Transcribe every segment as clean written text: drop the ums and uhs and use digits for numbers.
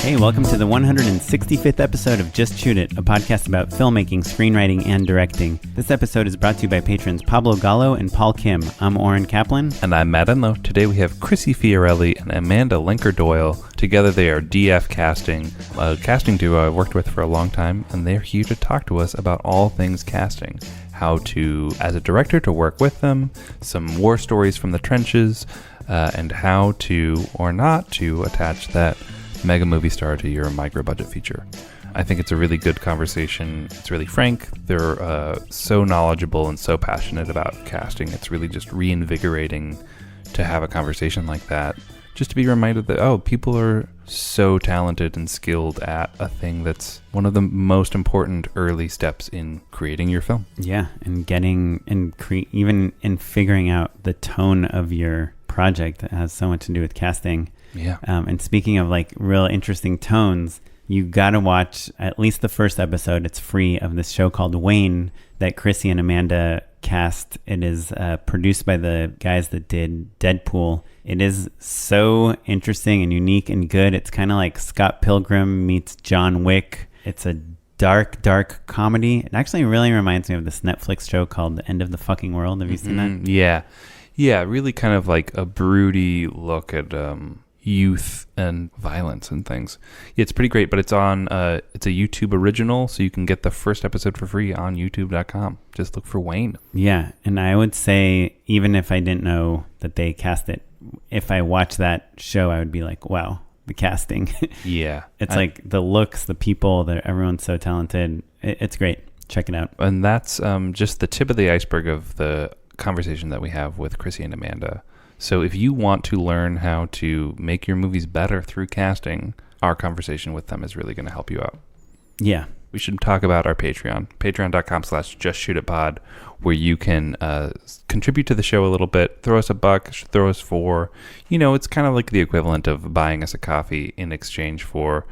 Hey, welcome to the 165th episode of Just Shoot It, a podcast about filmmaking, screenwriting, and directing. This episode is brought to you by patrons Pablo Gallo and Paul Kim. I'm Oren Kaplan. And I'm Matt Enlow. Today we have Chrissy Fiorilli and Amanda Lenker Doyle. Together they are DF Casting, a casting duo I've worked with for a long time, and they're here to talk to us about all things casting. How to, as a director, to work with them, some war stories from the trenches, and how to, or not to, attach that mega movie star to your micro-budget feature. I think it's a really good conversation. It's really frank. They're so knowledgeable and so passionate about casting. It's really just reinvigorating to have a conversation like that. Just to be reminded that, people are so talented and skilled at a thing that's one of the most important early steps in creating your film. Yeah, and even in figuring out the tone of your project that has so much to do with casting. Yeah. And speaking of like real interesting tones, you got to watch at least the first episode. It's free, of this show called Wayne that Chrissy and Amanda cast. It is produced by the guys that did Deadpool. It is so interesting and unique and good. It's kind of like Scott Pilgrim meets John Wick. It's a dark comedy. It actually really reminds me of this Netflix show called The End of the Fucking World. Have you seen that? Yeah, really kind of like a broody look at youth and violence and things. Yeah, it's pretty great, but it's on it's a YouTube original, so you can get the first episode for free on youtube.com. Just look for Wayne. Yeah, and I would say, even if I didn't know that they cast it, if I watched that show, I would be like, wow, the casting. Yeah. It's like the looks, the people, everyone's so talented. It's great. Check it out. And that's just the tip of the iceberg of the conversation that we have with Chrissy and Amanda. So if you want to learn how to make your movies better through casting, our conversation with them is really going to help you out. Yeah. We should talk about our Patreon, patreon.com/justshootitpod, where you can contribute to the show a little bit, throw us $1, throw us $4. It's kind of like the equivalent of buying us a coffee in exchange for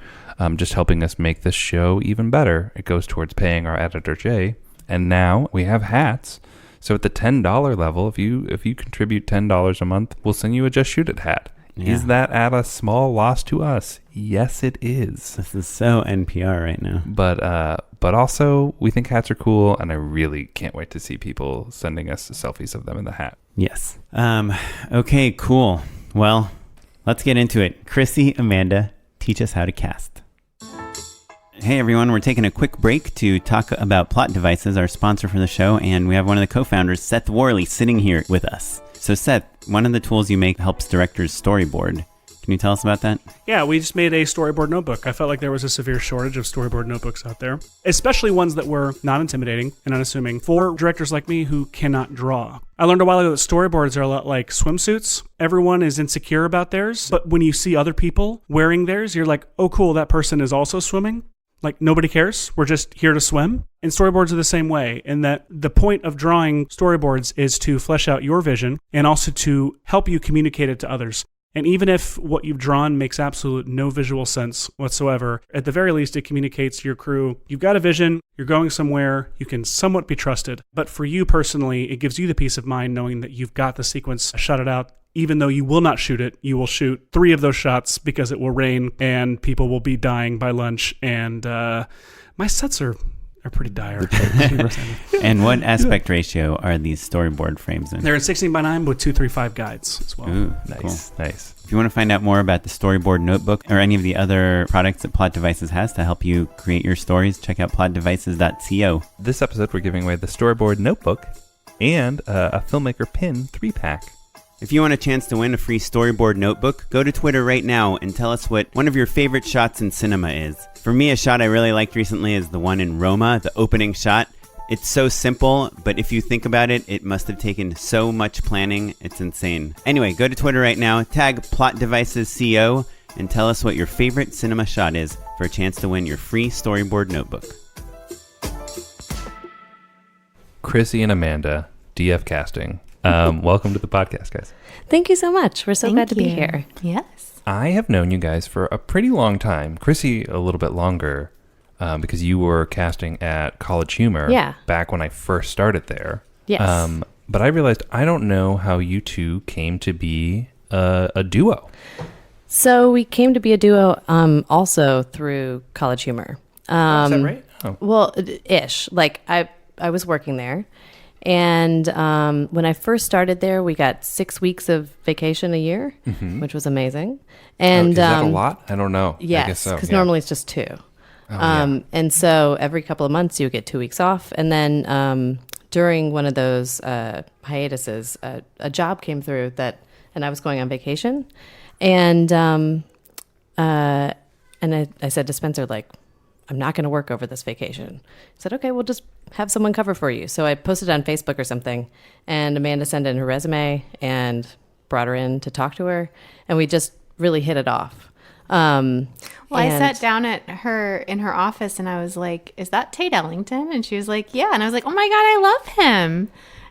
just helping us make this show even better. It goes towards paying our editor, Jay. And now we have hats. So at the $10 level, if you contribute $10 a month, we'll send you a Just Shoot It hat. Yeah. Is that at a small loss to us? Yes, it is. This is so NPR right now. But also, we think hats are cool, and I really can't wait to see people sending us selfies of them in the hat. Yes. Okay, cool. Well, let's get into it. Chrissy, Amanda, teach us how to cast. Hey everyone, we're taking a quick break to talk about Plot Devices, our sponsor for the show, and we have one of the co-founders, Seth Worley, sitting here with us. So Seth, one of the tools you make helps directors storyboard. Can you tell us about that? Yeah, we just made a storyboard notebook. I felt like there was a severe shortage of storyboard notebooks out there, especially ones that were not intimidating and unassuming for directors like me who cannot draw. I learned a while ago that storyboards are a lot like swimsuits. Everyone is insecure about theirs, but when you see other people wearing theirs, you're like, oh cool, that person is also swimming. Like, nobody cares. We're just here to swim. And storyboards are the same way, in that the point of drawing storyboards is to flesh out your vision and also to help you communicate it to others. And even if what you've drawn makes absolute no visual sense whatsoever, at the very least, it communicates to your crew, you've got a vision, you're going somewhere, you can somewhat be trusted. But for you personally, it gives you the peace of mind knowing that you've got the sequence shotted out. Even though you will not shoot it, you will shoot 3 of those shots because it will rain and people will be dying by lunch. And my sets are pretty dire. And what aspect ratio are these storyboard frames in? They're in 16:9 with 235 guides as well. Ooh, nice, cool. Nice. If you want to find out more about the Storyboard Notebook or any of the other products that Plot Devices has to help you create your stories, check out plotdevices.co. This episode, we're giving away the Storyboard Notebook and a Filmmaker Pin 3-pack. If you want a chance to win a free Storyboard Notebook, go to Twitter right now and tell us what one of your favorite shots in cinema is. For me, a shot I really liked recently is the one in Roma, the opening shot. It's so simple, but if you think about it, it must have taken so much planning. It's insane. Anyway, go to Twitter right now, tag Plot Devices CO, and tell us what your favorite cinema shot is for a chance to win your free Storyboard Notebook. Chrissy and Amanda, DF Casting. Welcome to the podcast, guys. Thank you so much. We're so glad to be here. Yes. I have known you guys for a pretty long time. Chrissy, a little bit longer, because you were casting at College Humor back when I first started there. Yes. But I realized I don't know how you two came to be a duo. So we came to be a duo also through College Humor. Is that right? Oh. Well, ish. Like I was working there. And when I first started there, we got 6 weeks of vacation a year, which was amazing. And is that a lot? I don't know. Yes, I guess so. because normally it's just 2. And so every couple of months you get 2 weeks off. And then during one of those hiatuses, a job came through and I was going on vacation. And I said to Spencer, like, I'm not going to work over this vacation. He said, okay, we'll just have someone cover for you. So I posted on Facebook or something, and Amanda sent in her resume and brought her in to talk to her, and we just really hit it off. I sat down in her office, and I was like, is that Tate Ellington? And she was like, yeah. And I was like, oh my God, I love him.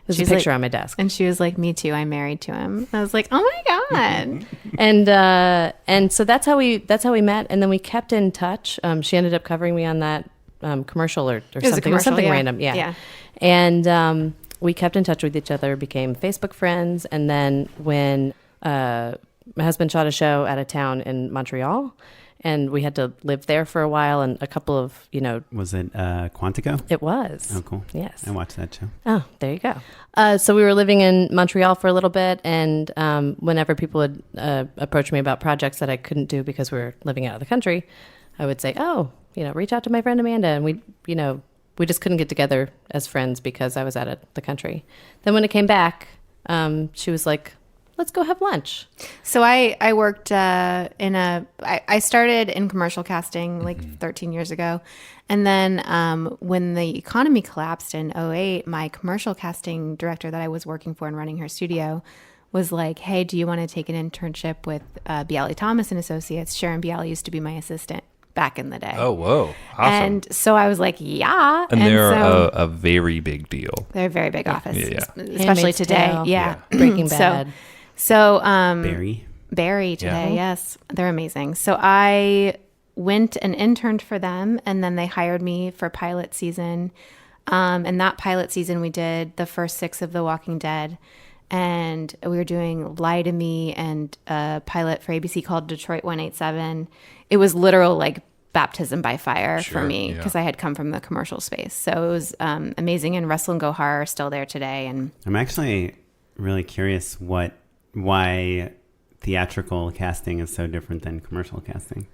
There's a picture on my desk. And she was like, me too. I'm married to him. I was like, oh my God. And so that's how we met. And then we kept in touch. She ended up covering me on that commercial or something. It was something random. Yeah. And we kept in touch with each other, became Facebook friends. And then when my husband shot a show out of town in Montreal, and we had to live there for a while, and a couple of, Was it Quantico? It was. Oh, cool. Yes. I watched that show. Oh, there you go. So we were living in Montreal for a little bit, and whenever people would approach me about projects that I couldn't do because we were living out of the country, I would say, reach out to my friend Amanda, and we just couldn't get together as friends because I was out of the country. Then when it came back, she was like, let's go have lunch. So I worked I started in commercial casting like 13 years ago. And then when the economy collapsed in 2008, my commercial casting director that I was working for and running her studio was like, hey, do you want to take an internship with Bialy Thomas and Associates? Sharon Bialy used to be my assistant back in the day. Oh, whoa. Awesome. And so I was like, yeah. And they're a very big deal. They're a very big office, Yeah. especially Handmaid's today. Tale. Yeah. Breaking Bad. So Barry today, yes. They're amazing. So I went and interned for them, and then they hired me for pilot season. And that pilot season we did the first 6 of The Walking Dead. And we were doing Lie to Me and a pilot for ABC called Detroit 187. It was literal like baptism by fire for me because I had come from the commercial space. So it was amazing. And Russell and Gohar are still there today. And I'm actually really curious why theatrical casting is so different than commercial casting.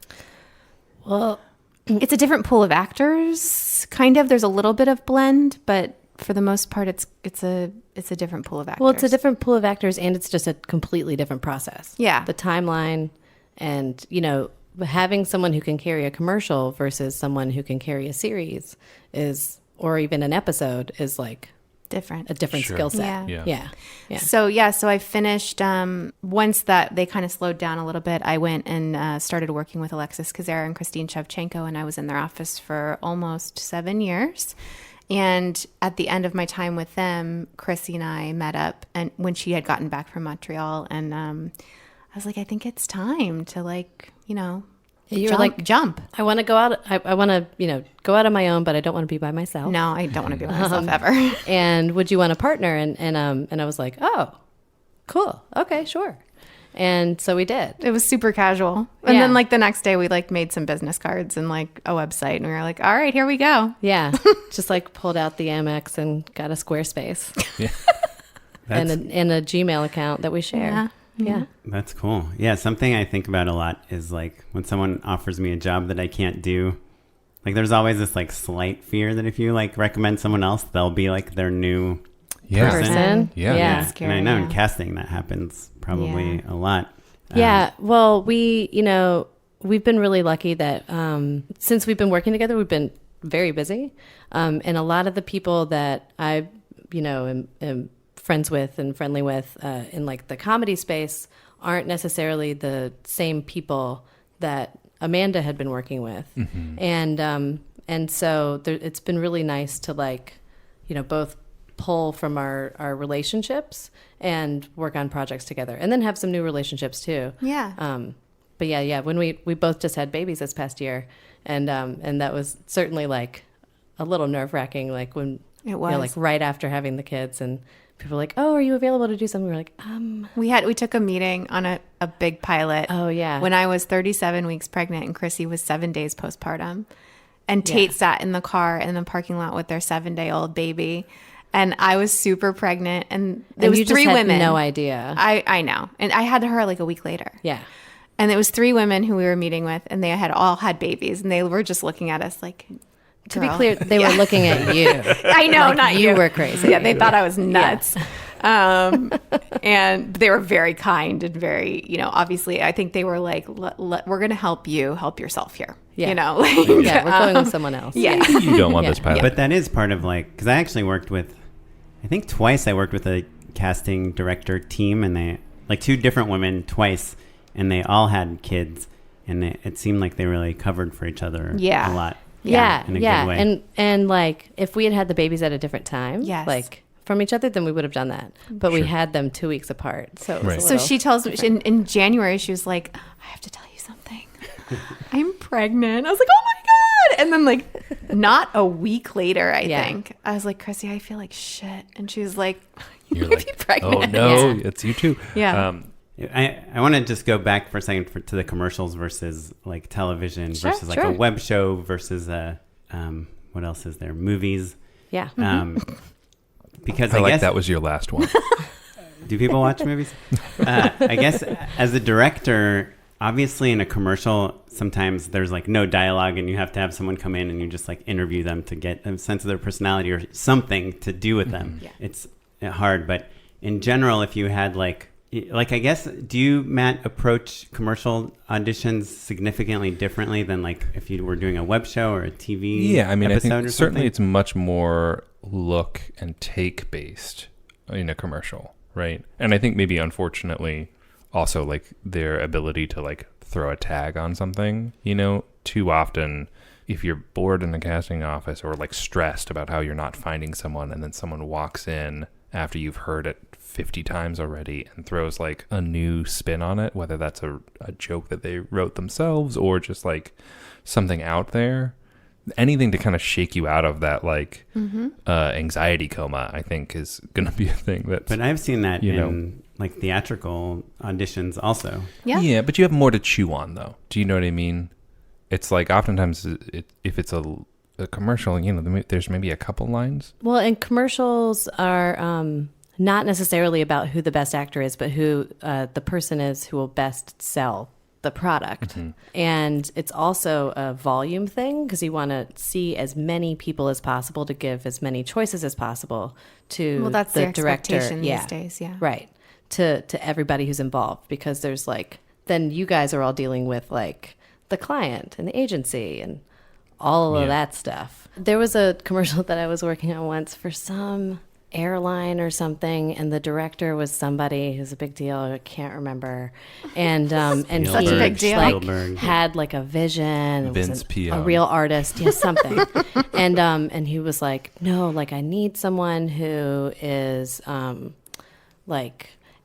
Well, it's a different pool of actors, kind of. There's a little bit of blend, but for the most part, it's a different pool of actors. Well, it's a different pool of actors, and it's just a completely different process. Yeah. The timeline and, having someone who can carry a commercial versus someone who can carry a series or even an episode is like different. A different skill set. Yeah. So I finished, once that they kind of slowed down a little bit, I went and started working with Alexis Kazera and Christine Shevchenko, and I was in their office for almost 7 years. And at the end of my time with them, Chrissy and I met up, and when she had gotten back from Montreal, and I was like, I think it's time to You were like, jump. I want to go out. I want to, go out on my own, but I don't want to be by myself. No, I don't want to be by myself ever. And would you want a partner? And I was like, oh, cool. Okay, sure. And so we did. It was super casual. And then the next day we made some business cards and a website, and we were like, all right, here we go. Yeah. Just pulled out the Amex and got a Squarespace. Yeah. and a Gmail account that we share. Yeah. That's cool. Yeah. Something I think about a lot is when someone offers me a job that I can't do, there's always this slight fear that if you recommend someone else, they'll be their new person. Yeah. And I know in casting that happens probably a lot. Yeah. Well, we've been really lucky that since we've been working together, we've been very busy. And a lot of the people that I, am friends with and friendly with in the comedy space aren't necessarily the same people that Amanda had been working with. Mm-hmm. And so it's been really nice to both pull from our relationships and work on projects together, and then have some new relationships too. Yeah. But yeah, when we both just had babies this past year, and that was certainly a little nerve-wracking, when it was right after having the kids and people were like, "Oh, are you available to do something?" We were like, We took a meeting on a big pilot. "Oh yeah." When I was 37 weeks pregnant and Chrissy was 7 days postpartum. And Tate sat in the car in the parking lot with their 7-day-old baby. And I was super pregnant. And there was you just 3 had women. no idea. I know. And I had her like a week later. Yeah. And it was 3 women who we were meeting with. And they had all had babies. And they were just looking at us like, To be clear, they were looking at you. I know, Like, not you were crazy. Yeah, they thought I was nuts. And they were very kind and very, obviously, I think they were like, we're going to help you help yourself here. Yeah. Like, Yeah, we're going with someone else. Yeah. You don't want this pilot. But that is part of because I actually worked with, I think twice I worked with a casting director team, and they, 2 different women twice, and they all had kids, and it seemed like they really covered for each other a lot. Yeah, in a good way. And if we had the babies at a different time, Yes. from each other, then we would have done that. But we had them 2 weeks apart, so it was Right. a So little- she tells me in January, she was like, I have to tell you something. I'm pregnant. I was like, oh my God. And then not a week later, I think, I was like, Chrissy, I feel like shit. And she was like, you You're might like, be pregnant. oh no, Yeah. it's you too. Yeah. I want to just go back for a second to the commercials versus television versus a web show versus what else is there? Movies. yeah. Because I I like guess that was your last one. do people watch movies? I guess as a director, obviously in a commercial, sometimes there's no dialogue, and you have to have someone come in and you just interview them to get a sense of their personality or something to do with them. Yeah. It's hard, but in general, if you had I guess, do you, Matt, approach commercial auditions significantly differently than if you were doing a web show or a TV Yeah, I mean, I episode think or certainly something? it's much more look and take based in a commercial, right? And I think maybe unfortunately also their ability to throw a tag on something, too often if you're bored in the casting office or stressed about how you're not finding someone, and then someone walks in after you've heard it 50 times already and throws a new spin on it, whether that's a joke that they wrote themselves or just something out there, anything to kind of shake you out of that anxiety coma, I think is going to be a thing. But I've seen that in theatrical auditions also. Yeah. But you have more to chew on, though. Do you know what I mean? It's oftentimes if it's a commercial, there's maybe a couple lines. Well, and commercials are not necessarily about who the best actor is, but who the person is who will best sell the product. Mm-hmm. And it's also a volume thing because you want to see as many people as possible to give as many choices as possible to Well, that's the the director. expectation these days, yeah. Right. To everybody who's involved, because there's then you guys are all dealing with the client and the agency and all of that stuff. There was a commercial that I was working on once for some airline or something, and the director was somebody who's a big deal. I can't remember. And and Such a big deal. Spielberg. had a vision. Vince was a Pion. real artist, something. And he was like, no, I need someone who is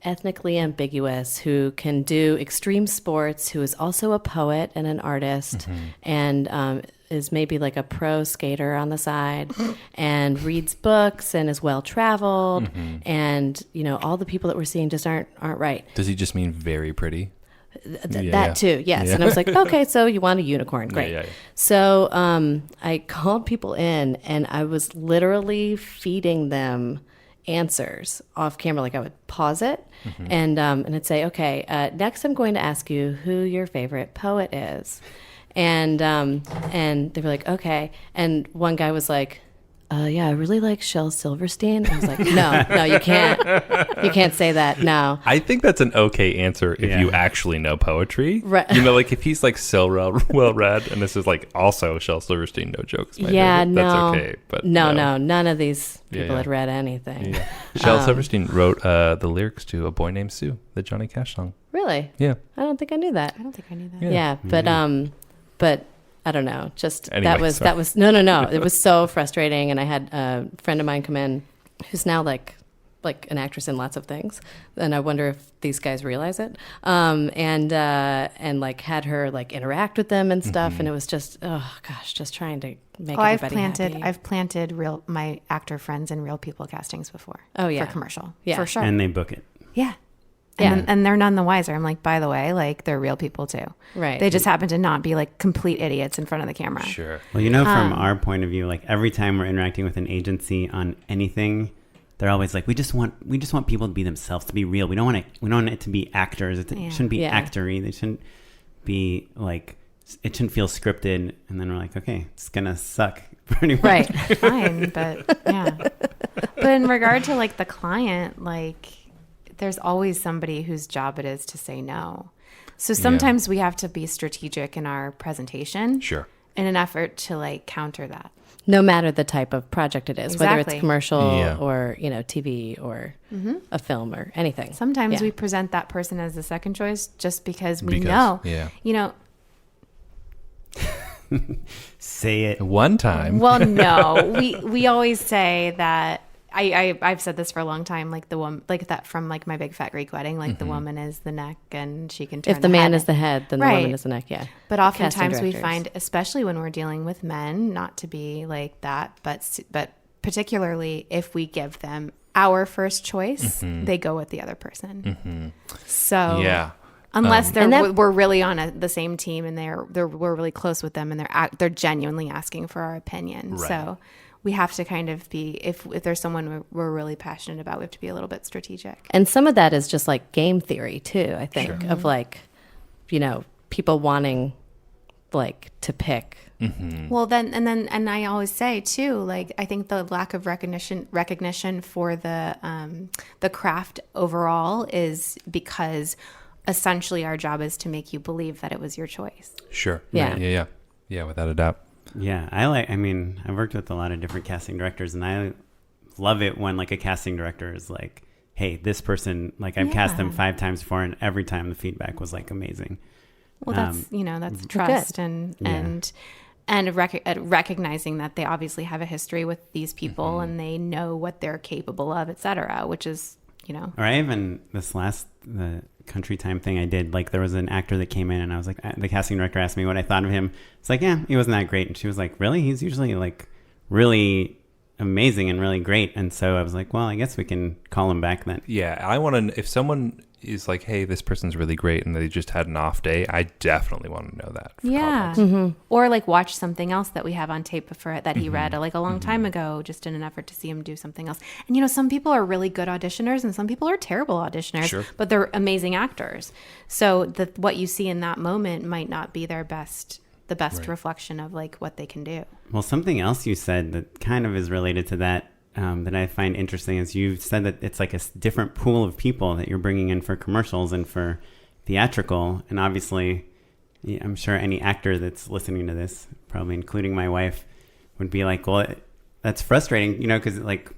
ethnically ambiguous, who can do extreme sports, who is also a poet and an artist, and is maybe a pro skater on the side, and reads books and is well traveled, and all the people that we're seeing just aren't right. Does he just mean very pretty? That too, yes. Yeah. And I was like, okay, so you want a unicorn, great. Yeah. So I called people in, and I was literally feeding them answers off camera. I would pause it and I'd say, okay, next I'm going to ask you who your favorite poet is. And they were like, okay. And one guy was like, yeah, I really like Shel Silverstein. I was like, no, you can't say that. No. I think that's an okay answer if you actually know poetry. Right. If he's so well read, and this is also Shel Silverstein, no jokes. Yeah, no. That's okay. But no, none of these people Yeah. had read anything. Yeah. Shel Silverstein wrote the lyrics to A Boy Named Sue, the Johnny Cash song. Really? Yeah. I don't think I knew that. I don't think I knew that. Yeah, but I don't know. Just Anyway, that was no. It was so frustrating, and I had a friend of mine come in who's now like an actress in lots of things, and I wonder if these guys realize it. And like had her like interact with them and stuff, and it was just just trying to make everybody happy. I've planted my actor friends in real people castings before. Oh yeah, for commercial, yeah, for sure, and they book it. Yeah. Yeah. And they're none the wiser. I'm like, by the way, like they're real people too. Right. They just happen to not be like complete idiots in front of the camera. Sure. Well, from our point of view, like every time we're interacting with an agency on anything, they're always like, we just want people to be themselves, to be real. We don't want it to be actors. It shouldn't be actory. They shouldn't be like, it shouldn't feel scripted. And then we're like, okay, it's gonna suck pretty much. Right. Fine, but yeah. But in regard to like the client, like there's always somebody whose job it is to say no. So sometimes we have to be strategic in our presentation. Sure. In an effort to like counter that. No matter the type of project it is, whether Exactly. it's commercial or, TV or a film or anything. Sometimes we present that person as the second choice just because we know. Yeah. You know, Say it. One time. well, no, we always say that I've said this for a long time, like the woman, like that from like My Big Fat Greek Wedding, like the woman is the neck and she can turn If the man head. is the head, then the Right. woman is the neck. Yeah. But Casting oftentimes we directors. find, especially when we're dealing with men, not to be like that, but particularly if we give them our first choice, they go with the other person. So Yeah. unless And that- we're really on the same team and we're really close with them and they're genuinely asking for our opinion. Right. So we have to kind of be, if there's someone we're really passionate about, we have to be a little bit strategic. And some of that is just like game theory too, I think, of like, people wanting like to pick. Well, and I always say too, like I think the lack of recognition for the craft overall is because essentially our job is to make you believe that it was your choice. Sure. Yeah. Right. Yeah, without a doubt. Yeah, I've worked with a lot of different casting directors, and I love it when like a casting director is like, hey, this person, like I've cast them 5 times before, and every time the feedback was like amazing. Well, that's trust and recognizing that they obviously have a history with these people and they know what they're capable of, et cetera, which is, Or I even, the country time thing I did, like there was an actor that came in and I was like, the casting director asked me what I thought of him. It's like, yeah, he wasn't that great. And she was like, really? He's usually like really amazing and really great. And so I was like, well, I guess we can call him back then. Yeah, I want to, if someone is like, hey, this person's really great and they just had an off day, I definitely want to know that. For callbacks. Or like watch something else that we have on tape that he read like a long time ago, just in an effort to see him do something else. And some people are really good auditioners and some people are terrible auditioners, but they're amazing actors. So what you see in that moment might not be the best reflection of like what they can do. Well, something else you said that kind of is related to that, that I find interesting is you said that it's like a different pool of people that you're bringing in for commercials and for theatrical. And obviously, I'm sure any actor that's listening to this, probably including my wife, would be like, well, that's frustrating, because like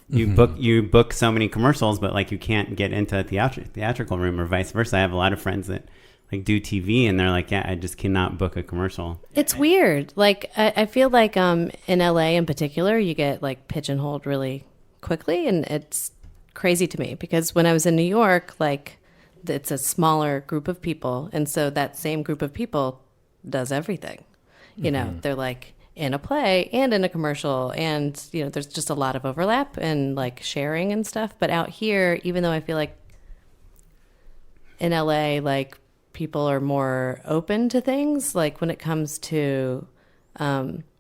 you book so many commercials, but like you can't get into a theatrical room or vice versa. I have a lot of friends that like do TV and they're like, yeah, I just cannot book a commercial. It's weird. Like I feel like in LA in particular, you get like pigeonholed really quickly, and it's crazy to me because when I was in New York, like it's a smaller group of people, and so that same group of people does everything. They're like in a play and in a commercial, and there's just a lot of overlap and like sharing and stuff. But out here, even though I feel like in LA, like people are more open to things, like when it comes to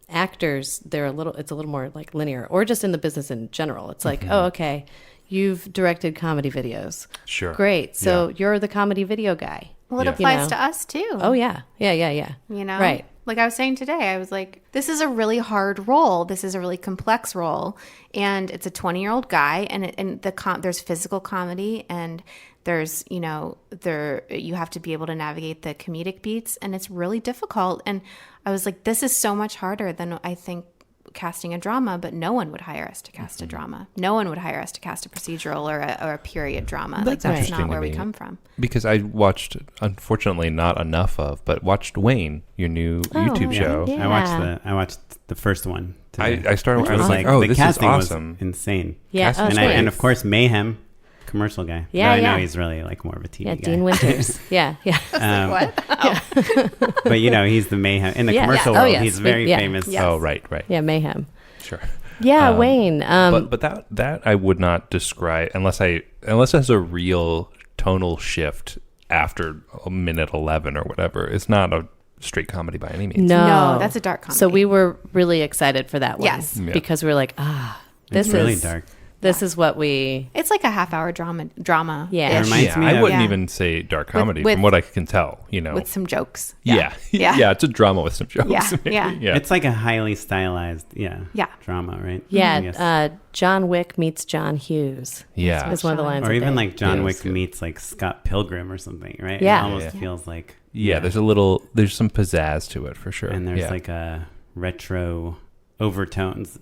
actors, it's a little more like linear, or just in the business in general. It's like, oh, okay, you've directed comedy videos. Sure. Great. So you're the comedy video guy. Well, it applies to us too. Oh, yeah. Yeah. Right. Like I was saying today, I was like, this is a really hard role. This is a really complex role. And it's a 20-year-old guy, and there's physical comedy, and there's, you have to be able to navigate the comedic beats, and it's really difficult. And I was like, this is so much harder than I think casting a drama, but no one would hire us to cast a drama. No one would hire us to cast a procedural or a period drama. That's that's interesting not to where we me. come from. Because I watched, unfortunately, not enough of, but watched Wayne, your new YouTube show. yeah. I watched the first one today. I started. I was It's like, oh, the this is casting awesome. was insane. Yeah. Casting Oh, is it's great. And of course Mayhem, commercial guy. Yeah, Though I yeah. know he's really like more of a TV Yeah, guy. Dean Winters. Yeah. But he's the Mayhem in the Yeah. commercial Yeah. Oh, world. yes. He's very Yeah. famous. Yes. Oh, right. Yeah, Mayhem. Sure. Yeah, Wayne. But that I would not describe unless there's a real tonal shift after minute 11 or whatever. It's not a straight comedy by any means. No, No, that's a dark comedy. So we were really excited for that one. Yes. Yeah. Because we were like, this It's really is dark. This is what we. It's like a half-hour drama. Yeah. It reminds me I of- wouldn't Yeah. even say dark comedy with- from what I can tell. with some jokes. Yeah. Yeah. It's a drama with some jokes. Yeah, maybe. yeah. It's like a highly stylized, Yeah. drama, right? I Yeah, guess. John Wick meets John Hughes. Yeah. Is one of the lines. or that even they- like John Yeah, Wick that's good. meets like Scott Pilgrim or something, right? Yeah. It almost Yeah. feels like Yeah, there's some pizzazz to it for sure. and there's yeah. like a retro overtones,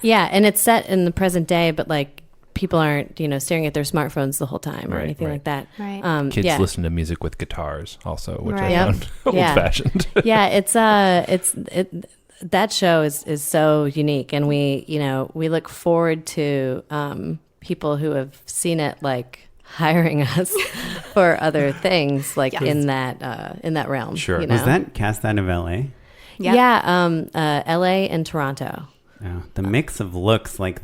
Yeah, and it's set in the present day, but like people aren't, staring at their smartphones the whole time or Right, anything right. like that. Right. Kids yeah. listen to music with guitars also, which Right. I Yep. found Yeah. old-fashioned. Yeah, that show is so unique, and we look forward to people who have seen it like hiring us for other things like Yes. in that realm. Sure. you know? Was that cast out of LA? Yep. Yeah, LA and Toronto. Oh, the mix of looks, like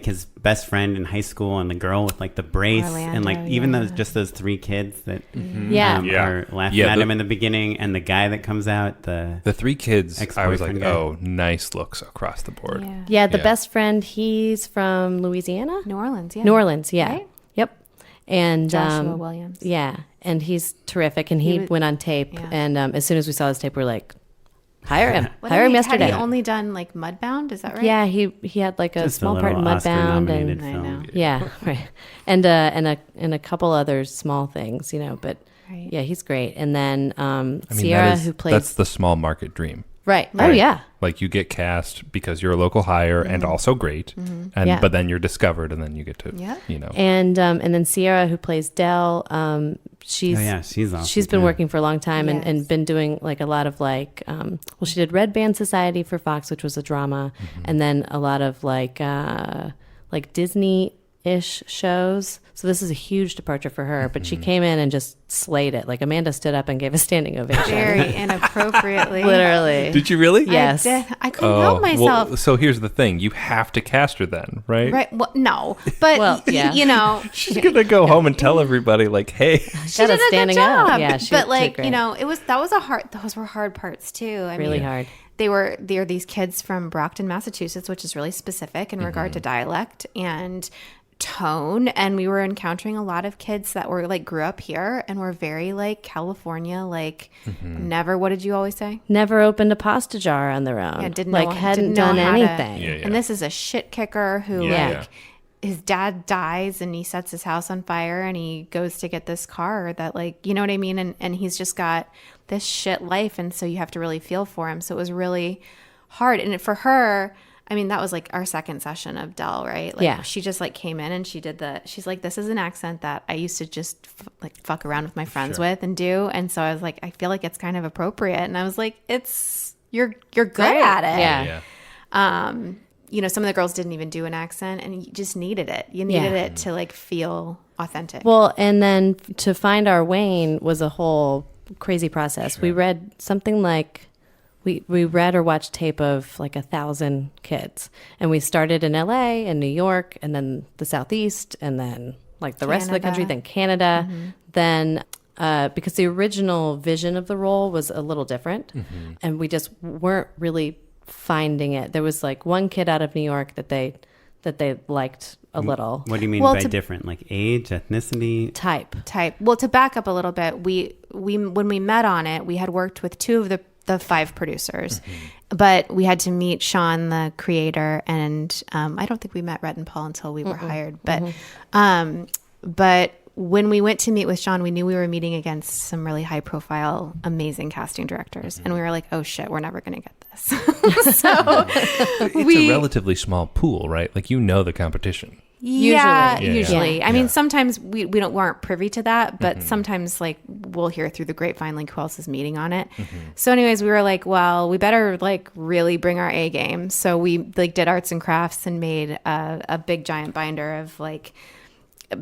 his best friend in high school and the girl with like the brace, and like Orlando, even yeah. those three kids that Yeah. Yeah. are laughing Yeah, at the- him in the beginning, and the guy that comes out, the The 3 kids, I was like, Ex-boyfriend guy. oh, nice looks across the board. Yeah. Yeah, the Yeah. best friend, he's from Louisiana? New Orleans. Yeah. New Orleans, yeah. Right? Yep. And Joshua Williams. Yeah, and he's terrific, and he was- went on tape, yeah. and as soon as we saw his tape, we were like, hire him. What Hire him Had yesterday. he only done like Mudbound? Is that right? Yeah, he had like a just small a part in little Mudbound, Oscar-nominated and I know. film. yeah, right, and a couple other small things, but Right. yeah, he's great. And then I mean, Sierra, who plays that's the small market dream. right. Oh Right. yeah, Like you get cast because you're a local hire and also great, and Yeah. but then you're discovered and then you get to, Yeah. and then Sierra, who plays Dell, she's Oh yeah, she's awesome. she's been too. working for a long time and Yes. been doing like a lot of like she did Red Band Society for Fox, which was a drama, and then a lot of like Disney-ish shows. So this is a huge departure for her, but she came in and just slayed it. Like Amanda stood up and gave a standing ovation. Very inappropriately. Literally. Did you really? Yes. I couldn't help myself. Well, so here's the thing: you have to cast her then, right? Right. Well, no, but Well, yeah. She's gonna go home and tell everybody, like, "Hey, she Got did a a good standing job. up. Yeah, she but did like great. those were hard parts too. I Really mean, hard. They were these kids from Brockton, Massachusetts, which is really specific in regard to dialect and tone, and we were encountering a lot of kids that were like grew up here and were very like California, like never. What did you always say? Never opened a pasta jar on their own. Yeah, didn't like know, hadn't didn't know done how to- anything. Yeah, yeah. And this is a shit kicker who Yeah, like yeah. his dad dies and he sets his house on fire and he goes to get this car that like, you know what I mean? And he's just got this shit life. And so you have to really feel for him. So it was really hard. And for her, I mean, that was like our second session of Dell, right? Like Yeah. she just like came in and she's like, this is an accent that I used to just fuck around with my friends with and do. And so I was like, I feel like it's kind of appropriate. And I was like, you're good at it. Yeah. Some of the girls didn't even do an accent and you just needed it. You needed Yeah. it to like feel authentic. Well, and then to find our Wayne was a whole crazy process. We read something like we read or watched tape of like 1,000 kids, and we started in LA and New York, and then the Southeast, and then like the rest of the country, then Canada, then. Because the original vision of the role was a little different, and we just weren't really finding it. There was like one kid out of New York that they liked a little. What do you mean Well, by to- different? Like age, ethnicity? Type. Well, to back up a little bit, we when we met on it, we had worked with 2 of the 5 producers, but we had to meet Sean, the creator, and I don't think we met Rhett and Paul until we were hired. But when we went to meet with Sean, we knew we were meeting against some really high profile, amazing casting directors. And we were like, oh shit, we're never going to get this. So It's a relatively small pool, right? Like, you know the competition. Usually. Yeah. I mean, sometimes we weren't privy to that, but sometimes like we'll hear through the grapevine like who else is meeting on it. So anyways, we were like, well, we better like really bring our A game. So we like did arts and crafts and made a big giant binder of like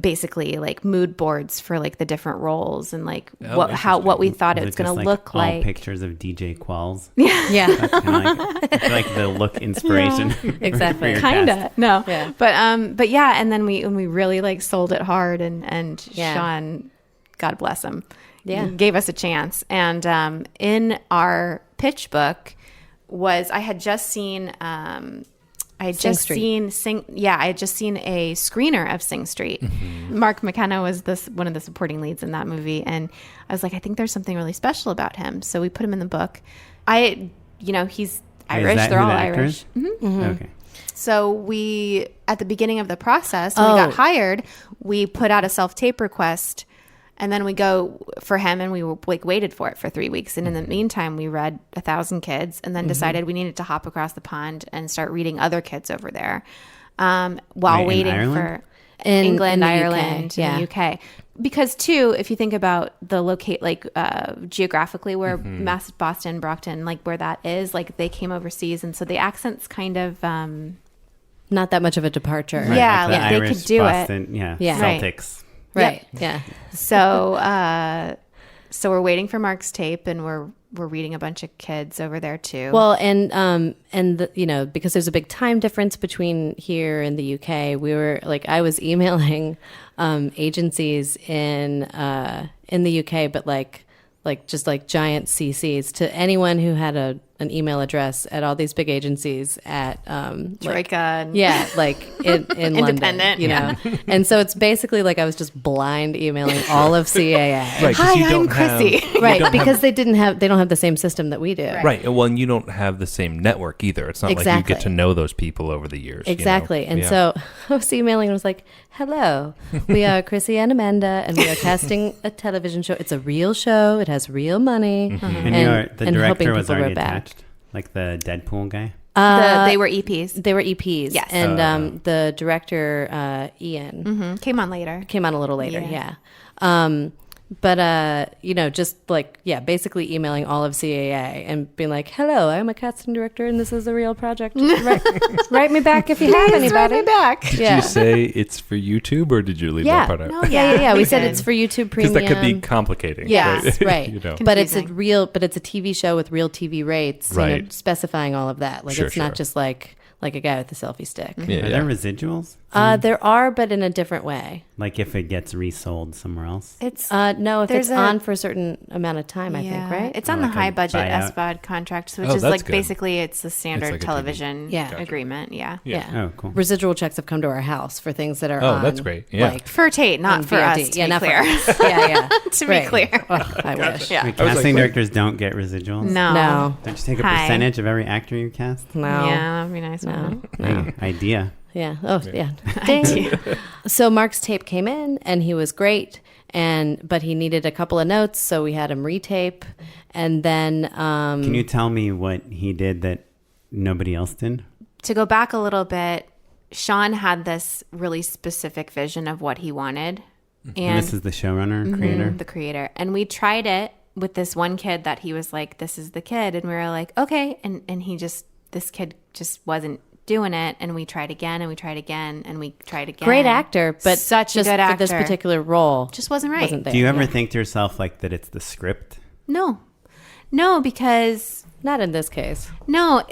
basically like mood boards for like the different roles and like what we thought it was going to look all like. Pictures of DJ Qualls. Yeah. That's kind of like the look inspiration. Exactly. Kinda. No. Yeah. But yeah, and then we really like sold it hard and Yeah. Sean, God bless him, Yeah. gave us a chance. And in our pitch book I had just seen I had Sing just Street. I had just seen a screener of Sing Street. Mark McKenna was one of the supporting leads in that movie, and I was like, I think there's something really special about him. So we put him in the book. He's Is Irish. that They're who all the actor Irish. is? Okay. So we, at the beginning of the process, when we got hired, we put out a self-tape request, and then we go for him, and we were like waited for it for 3 weeks. And in the meantime, we read 1,000 kids, and then decided we needed to hop across the pond and start reading other kids over there, while Wait, in waiting Ireland? for In England, the UK, Ireland, yeah. and the UK. Because too, if you think about the geographically where Boston, Brockton, like where that is, like they came overseas, and so the accent's kind of Not that much of a departure. Right, Yeah, the like they Irish, could do it. Boston, Yeah. Yeah. Right. Celtics. Right. Yeah. So we're waiting for Mark's tape, and we're reading a bunch of kids over there too. Well, because there's a big time difference between here and the UK, I was emailing agencies in the UK, but like just like giant CCs to anyone who had an email address at all these big agencies at Troika. in Independent, London, and so it's basically like I was just blind emailing all of CAA. Right, 'cause Hi, you I'm don't have- Chrissy. you Right, don't because they don't have the same system that we do. Right. Well, and you don't have the same network either. It's not like you Exactly. get to know those people over the years. Exactly. And so I was emailing and was like, hello, we are Chrissy and Amanda, and we are casting a television show. It's a real show. It has real money. And the and director hoping was people already wrote back. attached? Like the Deadpool guy? They were EPs. They were EPs. Yes. And the director, Ian, Came on later. came on a little later. Yeah. Yeah. Just like, basically emailing all of CAA and being like, hello, I'm a casting director and this is a real project. Write me back if you have anybody. Write me back. Did you say it's for YouTube, or did you leave that part out? No, Yeah. We said did. it's for YouTube Because Premium. that could be complicating. Yes, right. You know. But it's a Confusing. TV show with real TV rates, Right. specifying all of that. Like Sure, it's not sure. just like a guy with a selfie stick. Yeah, Are there residuals? There are, but in a different way. Like if it gets resold somewhere else? It's No, if There's it's a- on for a certain amount of time, I think, right? It's on Or the like a high budget buyout? SVOD contract, which Oh, is that's like good. basically it's the standard like a TV. television Yeah. Gotcha. agreement. Yeah. yeah. Oh, cool. Residual checks have come to our house for things that are Oh, on. that's great. Yeah. Like, For Tate, not on for VOD. us. To Yeah, be not clear. for us. Yeah. To be Right. clear. Oh, I wish. Yeah. Wait, I was casting like, directors don't get residuals? No. Don't you take a Hi. percentage of every actor you cast? No. Yeah, that'd be nice. No. Hey, idea. Yeah. Oh, yeah. Dang. So Mark's tape came in, and he was great, but he needed a couple of notes, so we had him retape, and then Can you tell me what he did that nobody else did? To go back a little bit, Sean had this really specific vision of what he wanted. And this is the showrunner, creator? The creator. And we tried it with this one kid that he was like, this is the kid. And we were like, okay. And this kid just wasn't doing it. And we tried again and we tried again and we tried again. great actor, but such just a good actor. for this particular role, Just wasn't right. wasn't there. Do you ever Yeah. think to yourself like that it's the script? No, because Not in this case. no,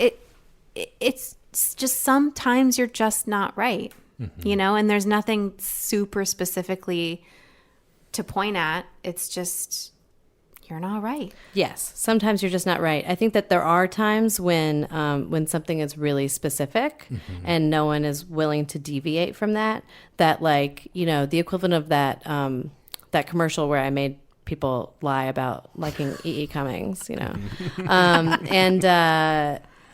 it's just sometimes you're just not right, you know, and there's nothing super specifically to point at. It's just, you're not right. Yes, sometimes you're just not right. I think that there are times when something is really specific and no one is willing to deviate from that. That, like, you know, the equivalent of that that commercial where I made people lie about liking E.E. Cummings, you know,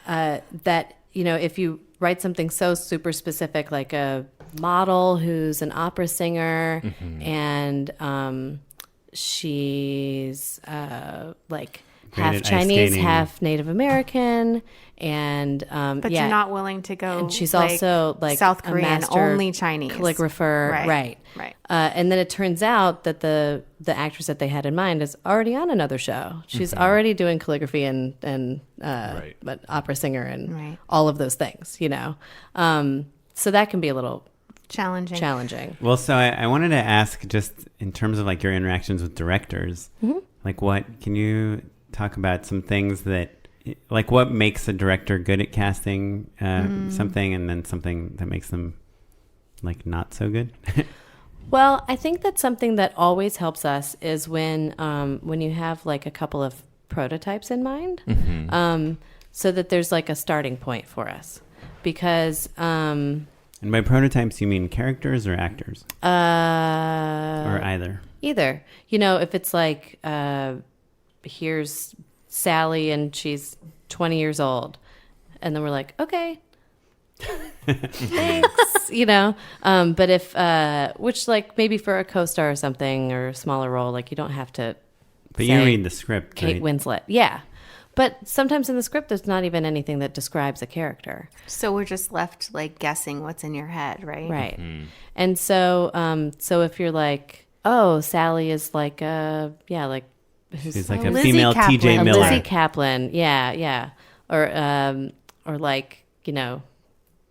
that, you know, if you write something so super specific, like a model who's an opera singer, and she's like Great half at ice Chinese, skating. half Native American, and But you're not willing to go. And she's like, also like South a Korean, master only Chinese calligrapher, right? Right. And then it turns out that the actress that they had in mind is already on another show. She's already doing calligraphy and but opera singer and all of those things, you know. So that can be a little challenging. Well, so I wanted to ask, just in terms of like your interactions with directors, like what can you talk about some things that, like what makes a director good at casting something, and then something that makes them like not so good? Well, I think that something that always helps us is when you have like a couple of prototypes in mind, so that there's like a starting point for us, because. And by prototypes, you mean characters or actors? Or either? Either. You know, if it's like, here's Sally and she's 20 years old. And then we're like, okay, thanks, you know. But if, which like maybe for a co-star or something or a smaller role, like you don't have to. But you read the script, Kate right? Winslet. Yeah. But sometimes in the script, there's not even anything that describes a character. So we're just left like guessing what's in your head, right? Right. And so, so if you're like, oh, Sally is like, She's like a Lizzie female Kaplan. TJ Miller. Lizzie Kaplan. Yeah. Or like, you know,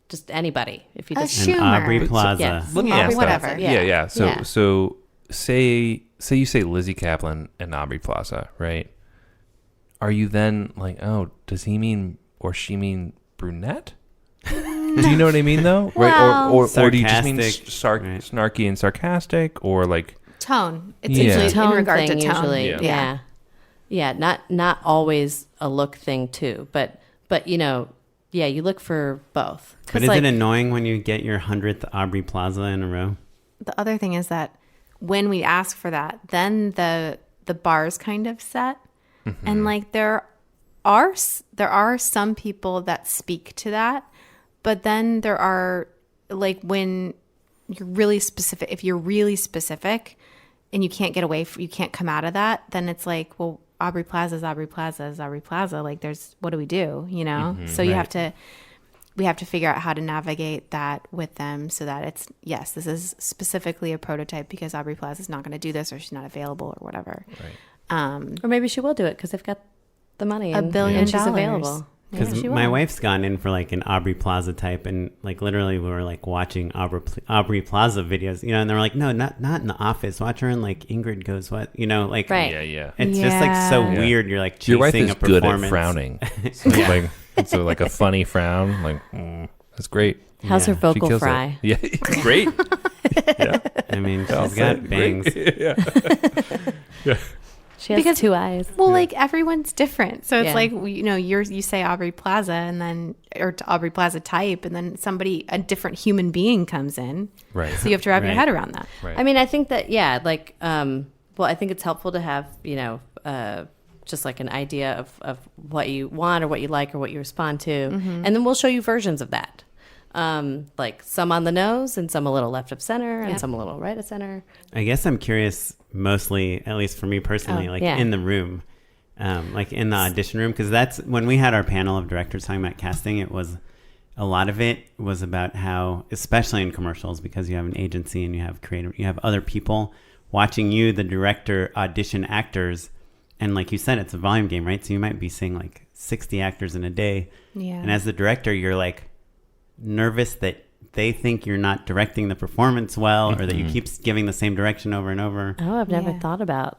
just anybody. If you just And Schumer. Aubrey Plaza. Yes. Let me ask Whatever. that. Yeah. Yeah. So Yeah. so say you say Lizzie Kaplan and Aubrey Plaza, right? Are you then like, oh, does he mean or she mean brunette? Do you know what I mean though? Well, Right? Or do you just mean sarcastic, right. snarky and sarcastic, or like Tone. It's Yeah. usually tone in regard thing to tone. usually. Yeah. Yeah. Not always a look thing too, but you know, yeah, you look for both. But is it annoying when you get your 100th Aubrey Plaza in a row? The other thing is that when we ask for that, then the bar's kind of set. And like there are some people that speak to that, but then there are like when you're really specific, if you're really specific and you can't get away you can't come out of that, then it's like, well, Aubrey Plaza is Aubrey Plaza is Aubrey Plaza. Like what do we do? You know? So we have to figure out how to navigate that with them so that it's, yes, this is specifically a prototype because Aubrey Plaza is not going to do this or she's not available or whatever. right. or maybe she will do it because they've got the money $1 billion. and she's available. Because Maybe she my will. wife's gone in for like an Aubrey Plaza type, and like literally we were like watching Aubrey Plaza videos, you know, and they were like, no, not in The Office. Watch her and like Ingrid Goes What, you know, like Right. Yeah. it's just like so Yeah. weird. You're like chasing Your wife is a good performance. at frowning. So it's like a funny frown. Like that's great. How's her Yeah. She vocal kills fry? it. Yeah, great. Yeah. I mean, she's Also got bangs. great. Yeah. She has Because- 2 eyes. Well, like everyone's different. So it's Yeah. like, you know, you say Aubrey Plaza and then, or Aubrey Plaza type, and then a different human being comes in. Right. So you have to wrap your Right. head around that. Right. I mean, I think that, yeah, like, well, I think it's helpful to have, you know, just like an idea of what you want or what you like or what you respond to. And then we'll show you versions of that. Like some on the nose and some a little left of center and Yep. some a little right of center. I guess I'm curious, mostly, at least for me personally, Oh, like yeah. in the room, like in the audition room, because that's when we had our panel of directors talking about casting. It was a lot of it was about how, especially in commercials, because you have an agency and you have other people watching you, the director, audition actors, and like you said, it's a volume game, right? So you might be seeing like 60 actors in a day, Yeah. and as the director, you're like nervous that they think you're not directing the performance well, or that you keep giving the same direction over and over. Oh, I've never Yeah. thought about.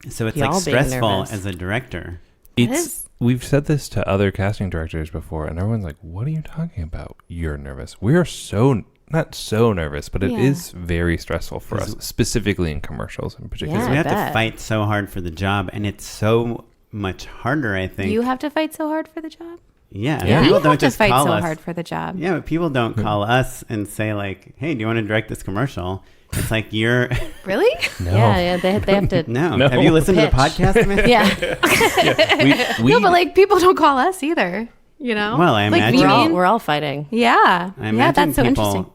So it's Y'all like being stressful nervous. as a director. We've said this to other casting directors before, and everyone's like, "What are you talking about? You're nervous." We are not so nervous, but it Yeah. is very stressful for us, specifically in commercials in particular. Yeah. We I have to bet. fight so hard for the job, and it's so much harder, I think. You have to fight so hard for the job? yeah, Yeah. people You don't have to just fight call so us. hard for the job. Yeah, but people don't call us and say like, "Hey, do you want to direct this commercial?" It's like you're Really? No, Yeah, they have to. no. No. Have you listened to the Pitch. podcast, man? Yeah, we No, but like people don't call us either, you know? Well, I like, imagine- you mean- we're all fighting. Yeah. I Yeah, imagine that's so people interesting.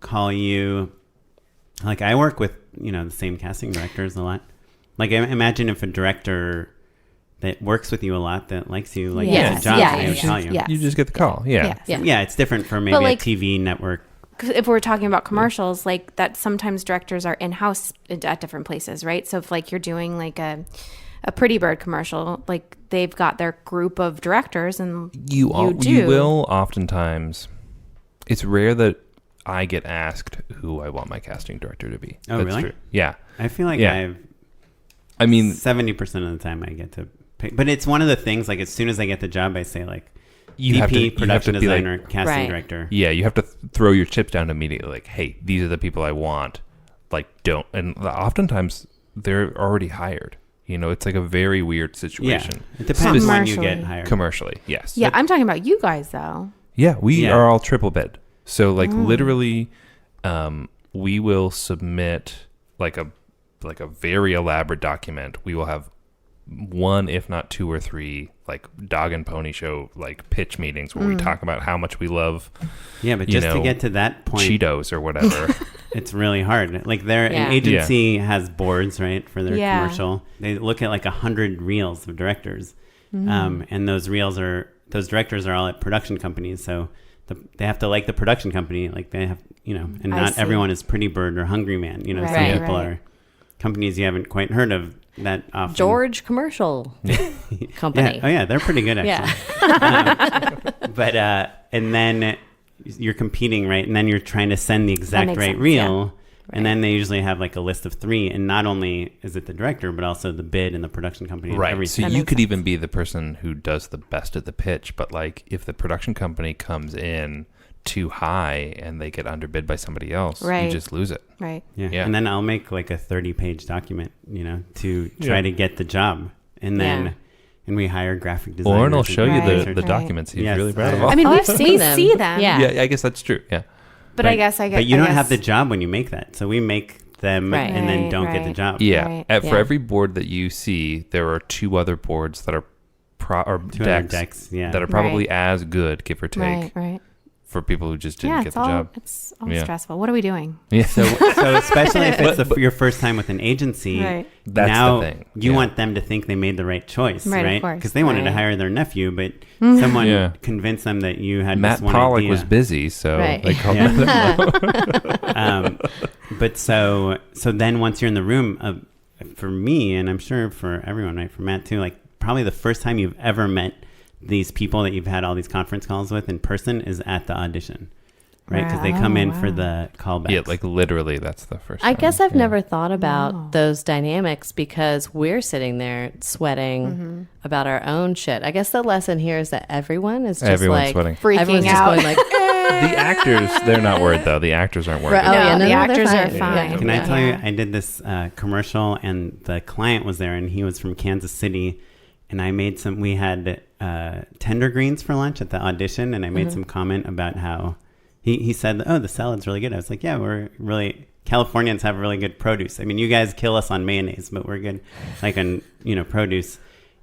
call you, like I work with, the same casting directors a lot. Like imagine if a director that works with you a lot that likes you, like Yes. it's a job, Yeah, they would call you. yeah. You just get the call. Yeah. Yeah. Yeah, it's different for maybe like- a TV network. 'Cause if we're talking about commercials, like that, sometimes directors are in-house at different places, right? So if like you're doing like a Pretty Bird commercial, like they've got their group of directors, and You do. will oftentimes. It's rare that I get asked who I want my casting director to be. Oh, really? True. Yeah. I feel like Yeah. I I mean, 70% of the time I get to pick. But it's one of the things, like as soon as I get the job, I say like, you VP, have to production be like, designer, casting Right. director. yeah, you have to throw your chips down immediately. Like, hey, these are the people I want. Like, don't. And oftentimes they're already hired. It's like a very weird Yeah, situation. it depends when you get Commercially. hired. Commercially, yes. yeah, I'm talking about you guys though. Yeah, we Yeah. are all triple bid. So like literally, we will submit like a very elaborate document. We will have one, if not two or three, like dog and pony show like pitch meetings where we talk about how much we love Yeah, but you just to know, get to that point, Cheetos or whatever. it's really hard. Like an Yeah. agency has boards, right, for their Yeah. commercial. They look at like 100 reels of directors, and those directors are all at production companies. So they have to like the production company, like they have, and I not see. everyone is Pretty Bird or Hungry Man. Some Right, people right. are companies you haven't quite heard of that often. George Commercial Company. Yeah. Oh yeah, they're pretty good actually. Yeah. But and then you're competing, right? And then you're trying to send the exact makes right sense, reel. yeah. And then they usually have like a list of 3, and not only is it the director, but also the bid and the production company and Right. everything. So That you makes could sense. even be the person who does the best at the pitch, but like if the production company comes in too high and they get underbid by somebody else, you Right. just lose it. Right. Yeah. Yeah. And then I'll make like a 30-page document, to try to get the job. And then Yeah. and we hire graphic designers. Lauren will and show you Right. the Right. documents. He's Yes, really proud of I- all. I mean, Oh, we I've seen them. see them. Yeah. Yeah, I guess that's true. Yeah. But I guess But you I don't guess- have the job when you make that. So we make them Right. and then Right, don't get the right. job. Yeah. Right. For Yeah. every board that you see, there are 2 other boards that are or 2 other decks, decks, yeah. that are probably Right. as good, give or take, Right. Right. for people who just didn't Yeah, get it's the all job. it's all Yeah. stressful. What are we doing? Yeah. So especially if it's your first time with an agency, Right. That's now the thing. you Yeah. want them to think they made the right choice, Right, of right? course. Because they wanted to Right. hire their nephew, but someone Yeah. convinced them that you had Matt this one Pollock idea. was busy, so Right. they called Yeah. But so then once you're in the room, for me, and I'm sure for everyone, right, for Matt too, like probably the first time you've ever met these people that you've had all these conference calls with in person is at the audition, right? Because they come in for the callbacks. Yeah, like literally, that's the first I time. guess I've Yeah. never thought about Wow. those dynamics because we're sitting there sweating about our own shit. I guess the lesson here is that everyone is just Everyone's like sweating. Freaking everyone's out. just going like, The actors, they're not worried though. The actors aren't worried. Right. Oh, No, yeah, no, the no, they're actors are fine. fine. Yeah. Can I Yeah. tell you, I did this commercial and the client was there and he was from Kansas City and I made we had tender greens for lunch at the audition and I made some comment about how he said, oh, the salad's really good. I was like, yeah, Californians have really good produce. I mean, you guys kill us on mayonnaise, but we're good like on, produce.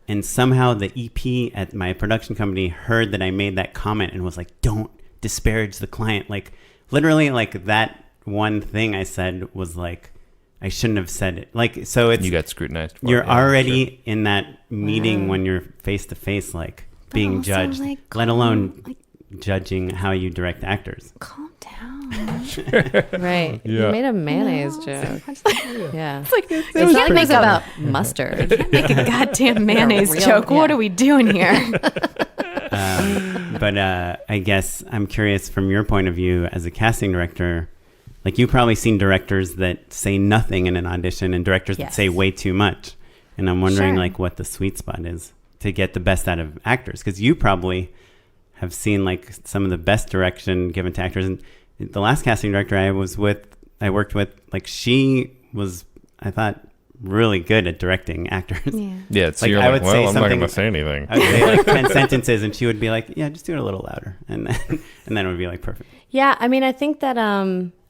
And somehow the EP at my production company heard that I made that comment and was like, don't disparage the client. Like literally like that one thing I said was like, I shouldn't have said it. Like, so it's, You got scrutinized. for you're it, yeah, already sure. in that meeting when you're face to face, like being also, judged, like, let alone like- judging how you direct actors. Calm down. right. Yeah. You made a mayonnaise joke. Yeah. It's like It's not like make it's a- about mustard. make a goddamn mayonnaise real- joke. What yeah. are we doing here? But I guess I'm curious from your point of view as a casting director, like you've probably seen directors that say nothing in an audition and directors that Yes. say way too much. And I'm wondering Sure. like what the sweet spot is to get the best out of actors. Because you probably have seen like some of the best direction given to actors. And the last casting director I worked with, like she was, I thought, really good at directing actors. Yeah. Yeah, it's Like, you're I like, would say well, I'm not something- going to say anything. I would say like 10 sentences and she would be like, yeah, just do it a little louder. And then it would be like perfect. Yeah, I mean, I think that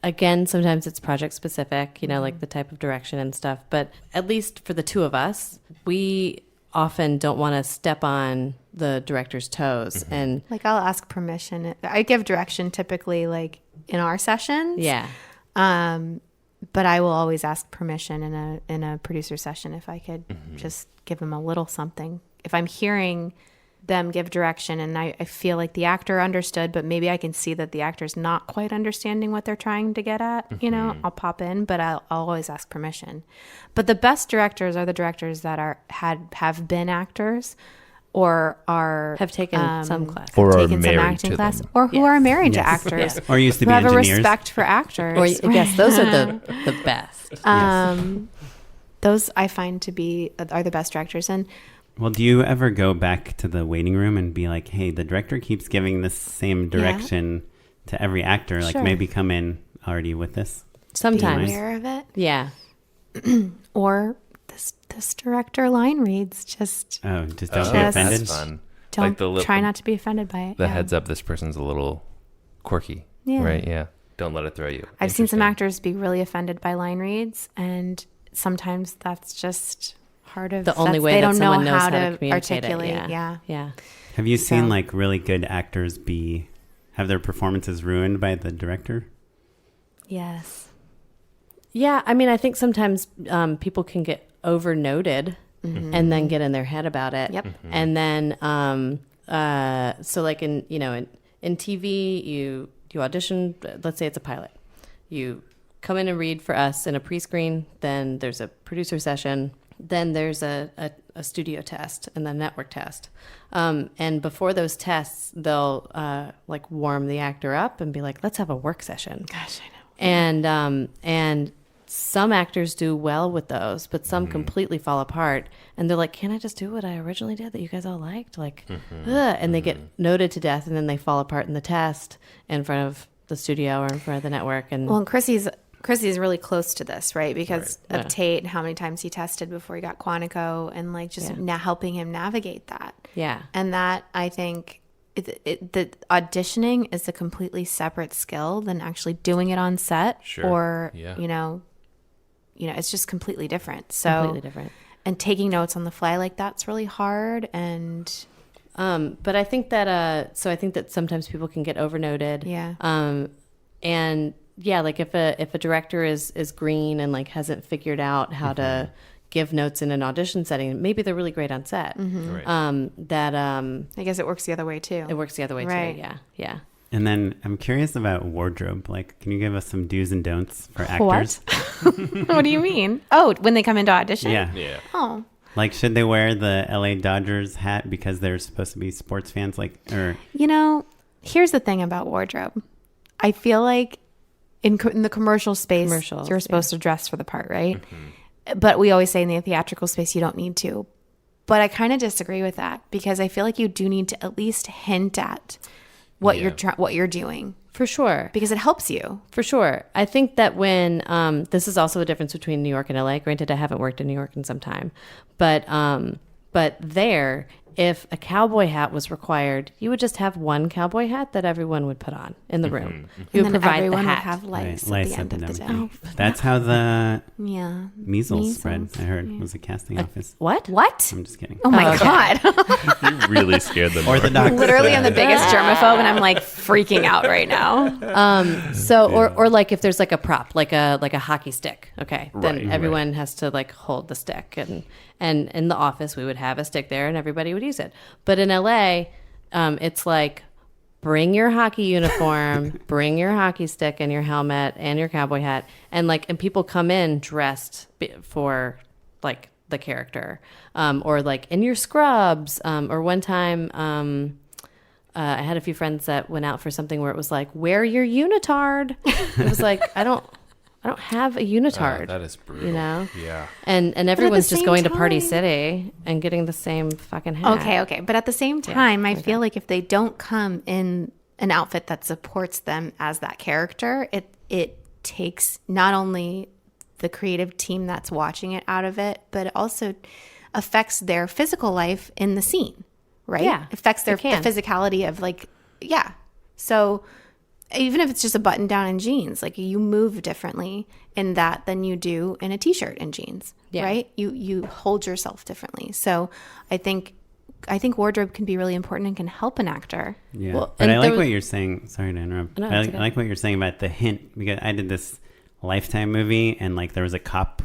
again, sometimes it's project specific, like the type of direction and stuff. But at least for the two of us, we often don't want to step on the director's toes. And Like I'll ask permission. I give direction typically like in our sessions. yeah. But I will always ask permission in a producer session if I could just give them a little something. If I'm hearing them give direction and I feel like the actor understood, but maybe I can see that the actor's not quite understanding what they're trying to get at, you know, I'll pop in, but I'll always ask permission. But the best directors are the directors that have been actors or Have taken some class. Or are taken some married acting to class, them. or who are married to Yes. actors, Or used to who be have engineers. a respect for actors. Or yes, those are the best. Those I find to be are the best directors. And Well, do you ever go back to the waiting room and be like, hey, the director keeps giving this same direction to every actor. Like Sure. maybe come in already with this. Sometimes. be aware of it. Yeah. Or this director line reads, just Oh, just don't be Just- offended. That's fun. don't Like the try not to be offended by it. The Yeah. heads up, this person's a little quirky. Yeah. Right? Yeah. Don't let it throw you. I've seen some Interesting. actors be really offended by line reads, and sometimes that's just part of The only that's- way they that don't someone know knows how how to to communicate articulate. it. Yeah. Yeah. Have you seen So- like really good actors have their performances ruined by the director? Yes. Yeah. I mean, I think sometimes people can get overnoted and then get in their head about it. Yep. And then, so like in TV, you audition, let's say it's a pilot. You come in and read for us in a pre-screen, then there's a producer session, then there's a studio test and the network test. And before those tests, they'll like warm the actor up and be like, let's have a work session. Gosh, I know. And some actors do well with those, but some completely fall apart. And they're like, "Can I just do what I originally did that you guys all liked?" Like, and they get noted to death, and then they fall apart in the test in front of the studio or in front of the network. And Well, and Chrissy's really close to this, right? Because Right. of Tate and how many times he tested before he got Quantico, and like just helping him navigate that. yeah, And that, I think, the auditioning is a completely separate skill than actually doing it on set. Sure. Or, Yeah. you know, it's just completely different. So, completely different. and taking notes on the fly like that's really hard. And But I think that so I think that sometimes people can get overnoted. yeah, And yeah, like if a director is green and like hasn't figured out how to give notes in an audition setting, maybe they're really great on set. Right. I guess it works the other way too. It works the other way Right. too. Yeah, yeah. And then I'm curious about wardrobe. Like, can you give us some do's and don'ts for actors? What do you mean? Oh, when they come into audition? Yeah. Yeah. Oh, Like, should they wear the LA Dodgers hat because they're supposed to be sports fans? Like, or here's the thing about wardrobe. I feel like in the commercial space, Commercials, you're supposed to dress for the part, right? But we always say in the theatrical space, you don't need to. But I kind of disagree with that because I feel like you do need to at least hint at what you're doing For sure. because it helps you. For sure. I think that when this is also a difference between New York and LA. Granted, I haven't worked in New York in some time, but there, if a cowboy hat was required, you would just have one cowboy hat that everyone would put on in the room. You And would then provide everyone the would hat. have lights Right, at the end of the day. everything. That's how the Yeah. measles spread, Measles, I heard, was a casting office. What? What? I'm just kidding. Oh my God. You really scared them. Or the doctor. Literally, I'm the biggest germaphobe and I'm like freaking out right now. So, or like if there's like a prop, like a hockey stick, okay, then Right, everyone has to like hold the stick, and in the office we would have a stick there and everybody would use it. But in LA, it's like bring your hockey uniform, bring your hockey stick and your helmet and your cowboy hat, and people come in dressed for like the character, or like in your scrubs, or one time. I had a few friends that went out for something where it was like, wear your unitard. It was like, I don't have a unitard. That is brutal. You know? Yeah. And everyone's just same going to Party time- City and getting the same fucking hat. Okay. But at the same time, I feel like if they don't come in an outfit that supports them as that character, it takes not only the creative team that's watching it out of it, but it also affects their physical life in the scene, right? Yeah, Affects the it can. physicality of So even if it's just a button down and jeans, like you move differently in that than you do in a t-shirt and jeans, right? You hold yourself differently. So I think wardrobe can be really important and can help an actor. Yeah, Well, but and I like there what you're saying. Sorry to interrupt. No, I it's okay. like what you're saying about the hint, because I did this Lifetime movie, and like there was a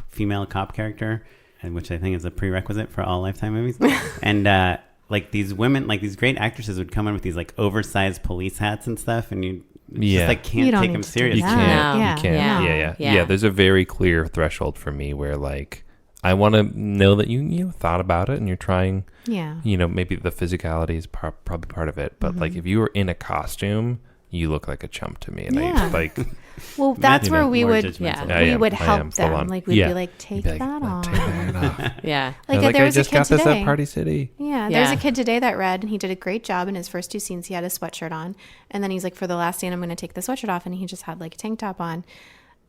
female cop character, which I think is a prerequisite for all Lifetime movies. And like these women, like these great actresses would come in with these like oversized police hats and stuff, and you just like You can't don't take need them to do seriously. You that. can't. Yeah. You can't. Yeah. Yeah. There's a very clear threshold for me where like I want to know that you thought about it and you're trying. Yeah. Maybe the physicality is probably part of it, but like if you were in a costume, you look like a chump to me, and Yeah. I like. Well, that's where we more would judgmental. I we am. would I help am full them. on. Like we'd Yeah. be like, take Be like, that "Like, off. take that off." Yeah. Like I there was just a kid got this today. at Party City. Yeah, there's Yeah. a kid today that read, and he did a great job in his first 2 scenes. He had a sweatshirt on, and then he's like, for the last scene, I'm going to take the sweatshirt off, and he just had like a tank top on.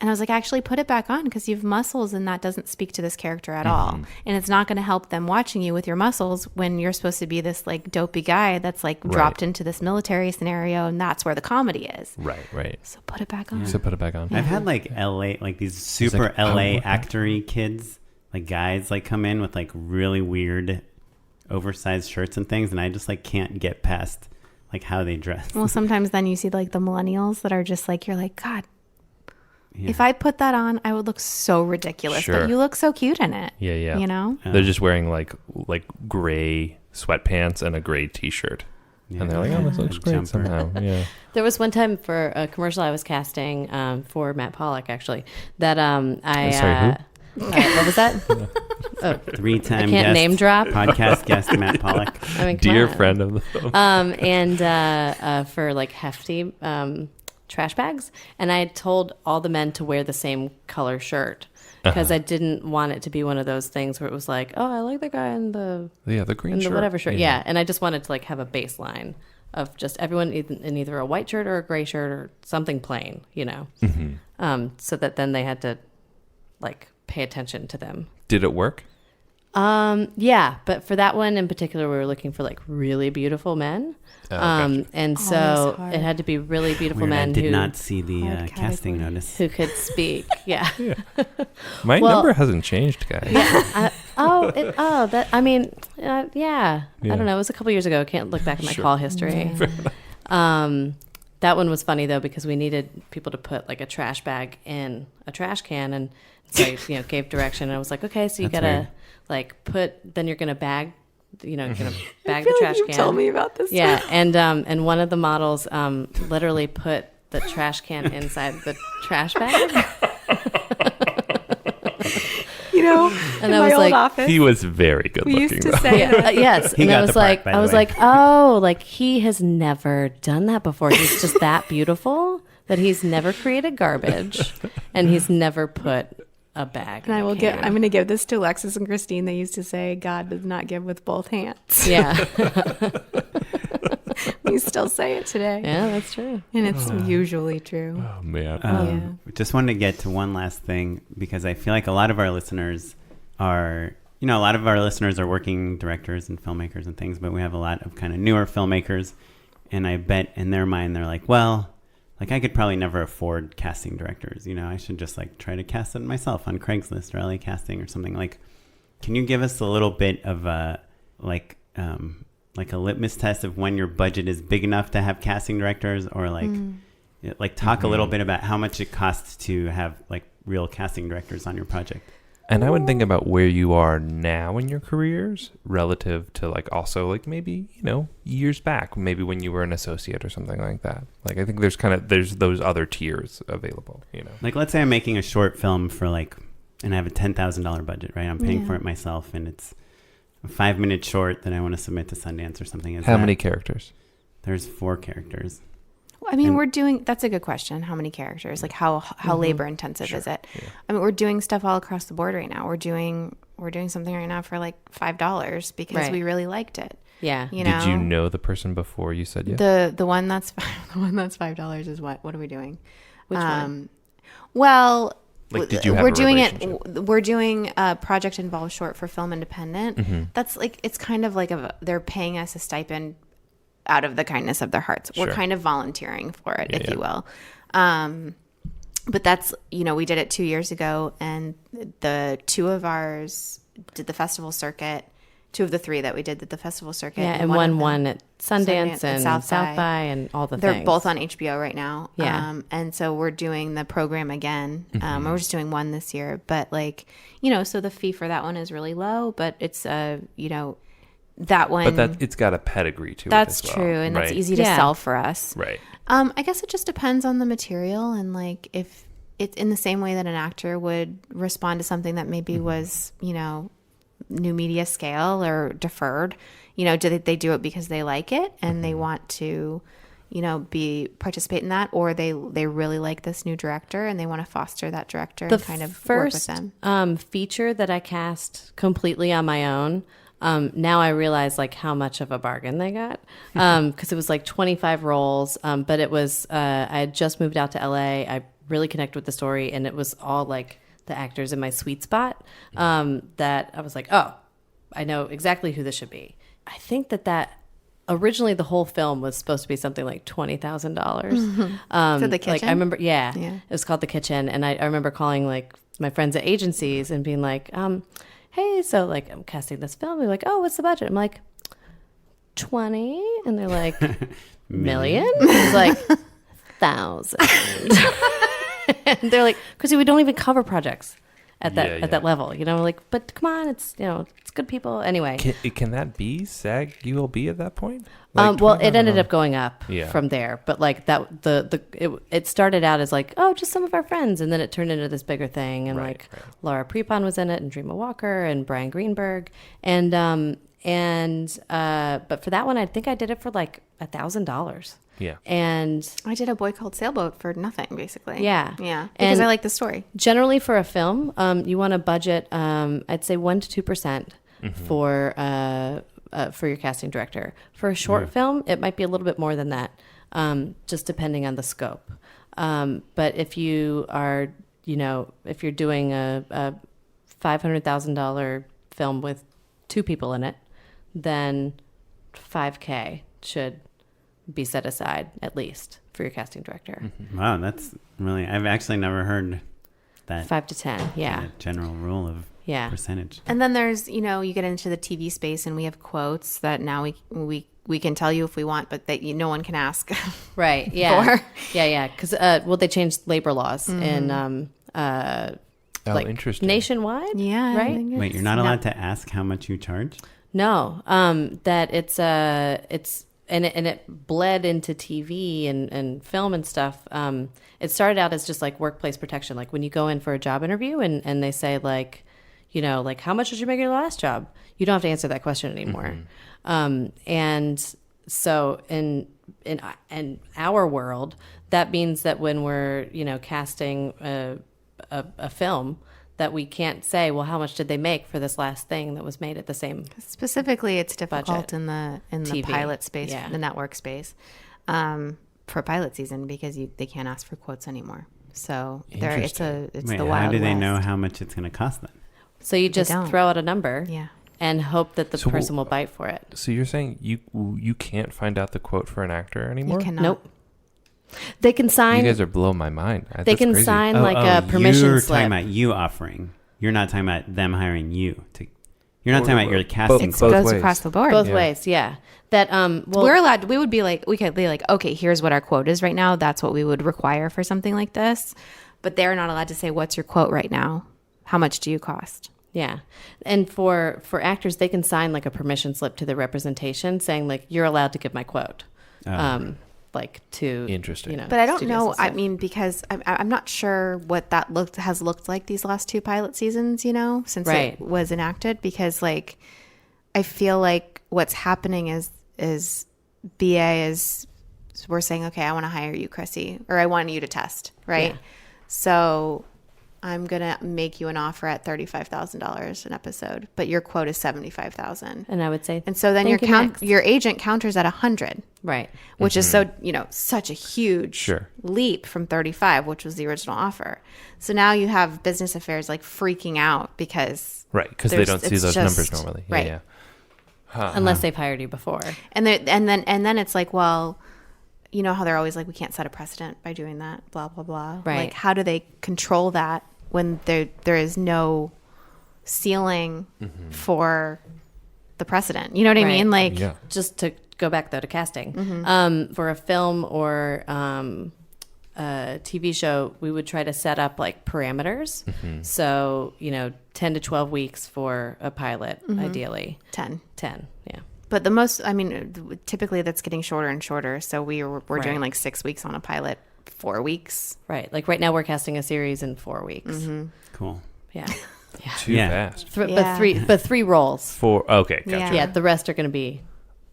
And I was like, actually put it back on because you have muscles, and that doesn't speak to this character at all. And it's not going to help them watching you with your muscles when you're supposed to be this like dopey guy that's like dropped into this military scenario, and that's where the comedy is. Right. So put it back on. So put it back on. I've had like like these super like, oh, LA what the- actory kids, like guys, like come in with like really weird, oversized shirts and things, and I just like can't get past like how they dress. Well, sometimes then you see like the millennials that are just like, you're like, God, Yeah. if I put that on, I would look so ridiculous. Sure. But you look so cute in it. Yeah. You know? They're just wearing like gray sweatpants and a gray t-shirt. Yeah. And they're like, oh, this looks A great jumper. somehow. Yeah. There was one time for a commercial I was casting for Matt Pollock, actually, that I... Sorry, what was that? Three-time I can't guest, name drop. podcast guest Matt Pollock. I mean, come Dear on. friend of the film. And for like hefty trash bags. And I had told all the men to wear the same color shirt because I didn't want it to be one of those things where it was like, oh, I like the guy in the The green shirt. whatever shirt. Yeah. And I just wanted to like have a baseline of just everyone in either a white shirt or a gray shirt or something plain, so that then they had to like pay attention to them. Did it work? Yeah, but for that one in particular, we were looking for like really beautiful men. Gotcha. And Oh, so that's hard. it had to be really beautiful Weird, I men did who not see the Hard casting category. notice. who could speak. Yeah. My Well- number hasn't changed, guys. Yeah. I don't know. Yeah. It was a couple years ago. I can't look back at my Sure. call history. That one was funny though, because we needed people to put like a trash bag in a trash can. And so I, gave direction, and I was like, okay, so you That's gotta weird. like then you're going to bag, you're going to bag I feel the like trash you can. told me about this. Yeah, and one of the models literally put the trash can inside the trash bag, And I in my was old like- office, He was very good we looking. used to though. say that. yes, He and got I the was part, like, by the I was way. like, oh, like he has never done that before. He's just that beautiful that he's never created garbage, and he's never put a bag. And in I a will can. I'm going to give this to Alexis and Christine. They used to say, God does not give with both hands. Yeah, We still say it today. yeah, that's true. And it's usually true. Oh, man. Just wanted to get to one last thing, because I feel like a lot of our listeners are, working directors and filmmakers and things, but we have a lot of kind of newer filmmakers. And I bet in their mind, they're like, well, like I could probably never afford casting directors. I should just like try to cast it myself on Craigslist or LA Casting or something. Like, can you give us a little bit of like a litmus test of when your budget is big enough to have casting directors, or like talk a little bit about how much it costs to have like real casting directors on your project? And I would think about where you are now in your careers relative to like also like maybe, years back, maybe when you were an associate or something like that. Like I think there's those other tiers available, Like, let's say I'm making a short film for and I have a $10,000 budget, right? I'm paying Yeah. for it myself, and it's a 5-minute short that I want to submit to Sundance or something. How many characters? There's 4 characters. I mean, And- that's a good question. How many characters? Like how labor intensive is it? Yeah. I mean, we're doing stuff all across the board right now. We're doing something right now for like $5 because Right. we really liked it. Yeah, Did you know the person before you said yes? The one that's $5 is what? What are we doing? Which one? Well, Like, did you have we're a doing relationship? We're doing a project involved short for Film Independent. Mm-hmm. That's like, it's kind of like they're paying us a stipend out of the kindness of their hearts. We're Sure. kind of volunteering for it, if yeah. you will. But that's, we did it 2 years ago, and the two of ours did the festival circuit. Two of the three that we did the festival circuit. Yeah, and one at Sundance and South by and all the They're things. both on HBO right now. Yeah. And so we're doing the program again. We're just doing one this year. But so the fee for that one is really low, but it's, that one. But it's got a pedigree to That's it as well. true. And that's Right. easy to sell for us. Right. I guess it just depends on the material. And if it's in the same way that an actor would respond to something that maybe was, new media scale or deferred, do they do it because they like it and they want to, participate in that, or they really like this new director and they want to foster that director and kind of work with them. Feature that I cast completely on my own. Now I realize how much of a bargain they got, because it was 25 roles, but it was I had just moved out to LA. I really connected with the story, and it was all the actors in my sweet spot, that I was oh, I know exactly who this should be. I think that originally the whole film was supposed to be something like $20,000. For The Kitchen? I remember, Yeah. it was called The Kitchen, and I remember calling my friends at agencies and being hey, so I'm casting this film. They're oh, what's the budget? I'm 20, and they're million. It's 1,000. And they're Chrissy, we don't even cover projects at that level, but come on, it's it's good people anyway. Can that be SAG ULB at that point? Well, it ended up going up Yeah. from there, but it started out as oh, just some of our friends, and then it turned into this bigger thing, and Right. Laura Prepon was in it, and Dreama Walker, and Brian Greenberg, but for that one, I think I did it for $1,000. Yeah. And I did A Boy Called Sailboat for nothing, basically. Yeah. Yeah. Because And I like the story. Generally, for a film, you want to budget, I'd say 1% to 2% for your casting director. For a short film, it might be a little bit more than that, just depending on the scope. But if you are, if you're doing a $500,000 film with 2 people in it, then $5,000 should be set aside at least for your casting director. Wow, that's really, I've actually never heard that. 5 to 10, yeah. General rule of percentage. And then there's, you get into the TV space, and we have quotes that now we can tell you if we want, but that no one can ask. Right, yeah. For. Yeah, because, they changed labor laws in, Interesting. nationwide. Yeah. Right? Wait, you're not allowed to ask how much you charge? No, that it's and it bled into TV and film and stuff. It started out as just workplace protection, when you go in for a job interview and they say how much did you make your last job? You don't have to answer that question anymore. And so in our world, that means that when we're casting a film, that we can't say, well, how much did they make for this last thing that was made at the same Specifically, it's difficult budget. in the TV. pilot space, Yeah. the network space, for pilot season, because they can't ask for quotes anymore. So it's Wait, the Wild how do they West. know how much it's going to cost then? So you just don't. throw out a number Yeah. and hope that the So person will bite for it. So you're saying you can't find out the quote for an actor anymore? You cannot. Nope. They can sign. You guys are blowing my mind. They That's can crazy. sign a permission you're slip. talking about you offering. You're not talking about them hiring you to. You're not talking about your casting. Both It goes ways. across the board. Both Yeah. ways, yeah. That well, We're allowed. We could be okay, here's what our quote is right now. That's what we would require for something like this. But they're not allowed to say, what's your quote right now? How much do you cost? yeah. And for actors, they can sign a permission slip to the representation saying you're allowed to give my quote. To Interesting. But I don't studios know. and stuff. I mean, because I'm not sure what that has looked like these last 2 pilot seasons, since Right. it was enacted. Because I feel like what's happening is BA is we're saying, okay, I want to hire you, Chrissy, or I want you to test, right? Yeah. So I'm gonna make you an offer at $35,000 an episode, but your quote is $75,000. And I would say, And so then thank you, next. your agent counters at 100. Right. Which is so, such a huge Sure. leap from 35, which was the original offer. So now you have business affairs freaking out because Right, because they don't see those numbers normally. Yeah, right. yeah. unless they've hired you before. And then it's like, well, you know how they're always like, we can't set a precedent by doing that, blah, blah, blah. Right. Like, how do they control that when there is no ceiling for the precedent? You know what I Right. mean? Like, Yeah. Just to go back though to casting, for a film or a TV show, we would try to set up like parameters. So 10 to 12 weeks for a pilot, ideally 10. 10. Yeah. But typically that's getting shorter and shorter. So we're doing like 6 weeks on a pilot, 4 weeks. Right. Like right now we're casting a series in 4 weeks. Cool. Yeah. Yeah. Too Yeah. fast. Yeah. But three roles. Okay, gotcha. Yeah. Yeah. The rest are going to be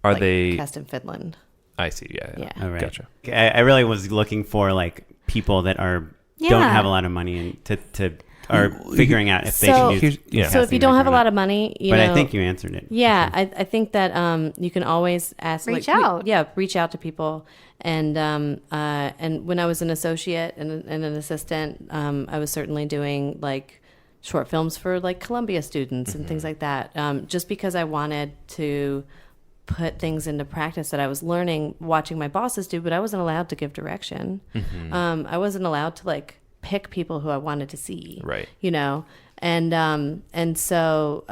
Are like, they? cast in Finland. I see. Yeah. Yeah. All right. Gotcha. I really was looking for like people that don't have a lot of money and to are figuring out if they So- should use. Yeah. So if you casting don't director have a or lot not. of money, but I think you answered it. Yeah, I think that you can always ask, Reach like, out. reach out to people. And when I was an associate and an assistant, I was certainly doing like short films for like Columbia students and things like that. Just because I wanted to put things into practice that I was learning, watching my bosses do, but I wasn't allowed to give direction. I wasn't allowed to like pick people who I wanted to see. Right. And so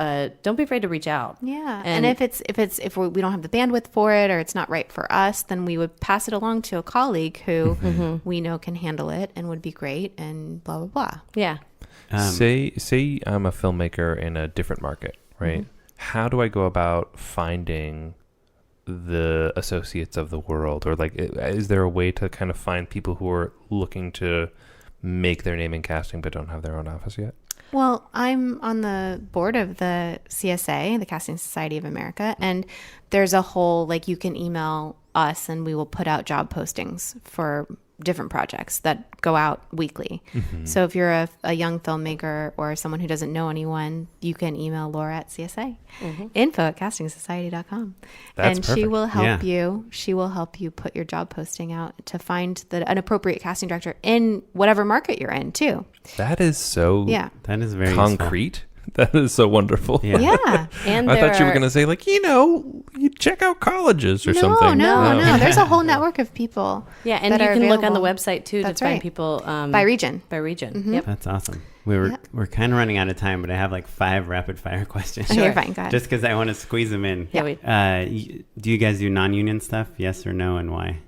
don't be afraid to reach out. Yeah. And And if we don't have the bandwidth for it or it's not right for us, then we would pass it along to a colleague who we know can handle it and would be great and blah, blah, blah. Yeah. Say I'm a filmmaker in a different market, right? How do I go about finding the associates of the world, or like, is there a way to kind of find people who are looking to make their name in casting but don't have their own office yet? Well, I'm on the board of the CSA, the Casting Society of America, and there's a whole, like, you can email us and we will put out job postings for different projects that go out weekly. So if you're a young filmmaker or someone who doesn't know anyone, you can email Laura at CSA, info@castingsociety.com. That's and she perfect. will help Yeah. you. She will help you put your job posting out to find an appropriate casting director in whatever market you're in too. That is so Yeah. That is very concrete. That is so wonderful. Yeah. Yeah. And I there thought you were are- going to say, like, you check out colleges or No, something. no. There's a whole network of people. Yeah, and that you are can look on the available. website too That's to find right. people By region. By region. Yep. That's awesome. We're kind of running out of time, but I have like 5 rapid fire questions. Okay, you're fine. Go ahead. Just because I want to squeeze them in. Yeah. Do you guys do non-union stuff? Yes or no, and why?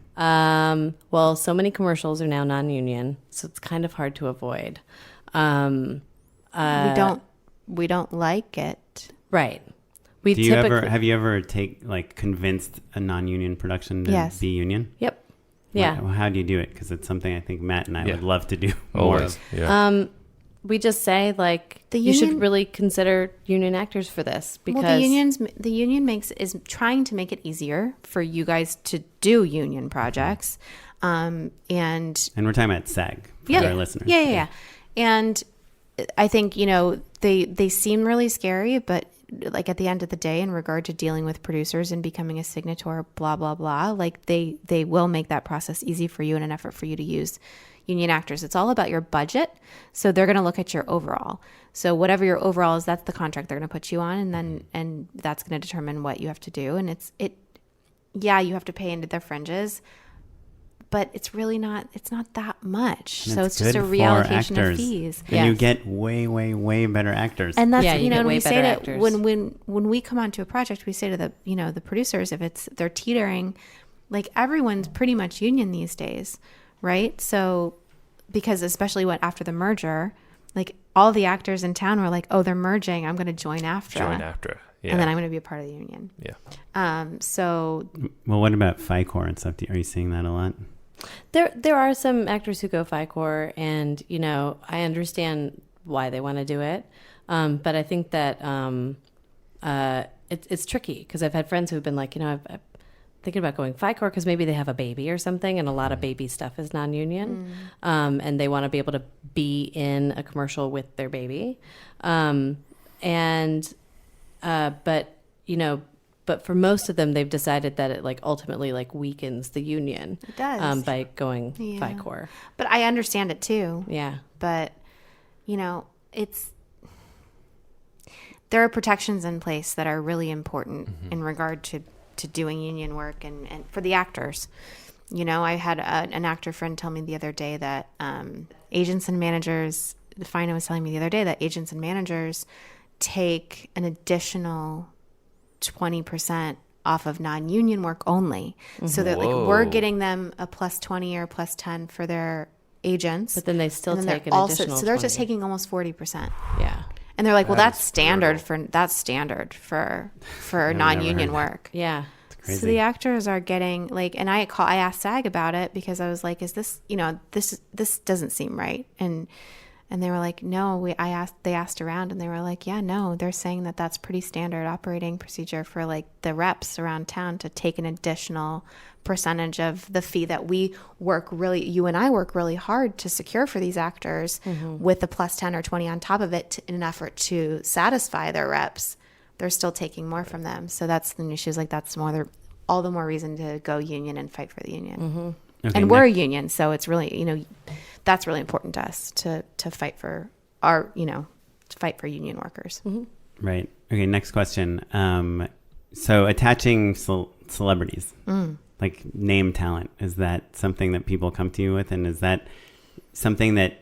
Well, so many commercials are now non-union, so it's kind of hard to avoid. We don't like it. Right. We Do you have you ever convinced a non-union production to Yes. be union? Yep. Yeah. How do you do it? Because it's something I think Matt and I Yeah. would love to do more Always. of. Yeah. We just say like The you should union- really consider union actors for this because Well, the union is trying to make it easier for you guys to do union projects, and And we're talking about SAG for our listeners. Yeah. And I think they seem really scary, but like at the end of the day, in regard to dealing with producers and becoming a signator, blah blah blah, like they will make that process easy for you in an effort for you to use union actors. It's all about your budget, so they're going to look at your overall. So whatever your overall is, that's the contract they're going to put you on, and that's going to determine what you have to do. And you have to pay into their fringes, but it's really not. It's not that much. And So it's just good a for reallocation of actors. fees. And you Yes. get way, way, way better actors. And that's Yeah, you get and way we say better that actors. when we come onto a project, we say to the producers, if they're teetering, like everyone's pretty much union these days, right? So because especially after the merger, like all the actors in town were like, oh, they're merging, I'm going to join AFTRA, Join after. Yeah. and then I'm going to be a part of the union. Yeah. So Well, what about FICOR and stuff? Are you seeing that a lot? There are some actors who go FICOR, and I understand why they want to do it, but I think that it's tricky because I've had friends who've been like, I'm thinking about going FICOR because maybe they have a baby or something, and a lot of baby stuff is non-union, and they want to be able to be in a commercial with their baby, but for most of them, they've decided that it ultimately weakens the union. It does. By going Yeah. FICOR. but I understand it too. Yeah. But it's there are protections in place that are really important in regard to doing union work and for the actors. You know, I had an actor friend tell me the other day that agents and managers, Fina was telling me the other day that agents and managers take an additional 20% off of non-union work only. So that like we're getting them a plus 20 or plus 10 for their agents. But then they still and take an also, additional so they're 20. just taking almost 40%. Yeah. And they're like, well, That that's is standard brutal. for never non-union heard that. work. Yeah. Crazy. So the actors are getting like, and I asked SAG about it because I was like, is this, you know, this doesn't seem right. And they were like, no, they asked around and they were like, yeah, no, they're saying that that's pretty standard operating procedure for like the reps around town to take an additional percentage of the fee that you and I work really hard to secure for these actors with a plus 10 or 20 on top of it in an effort to satisfy their reps. They're still taking more from them. So that's the issue. Like that's all the more reason to go union and fight for the union. Okay, And we're a union, so it's really, you know, that's really important to us to fight for our, you know, to fight for union workers. Right. Okay, next question. So attaching celebrities, like name talent, is that something that people come to you with? And is that something that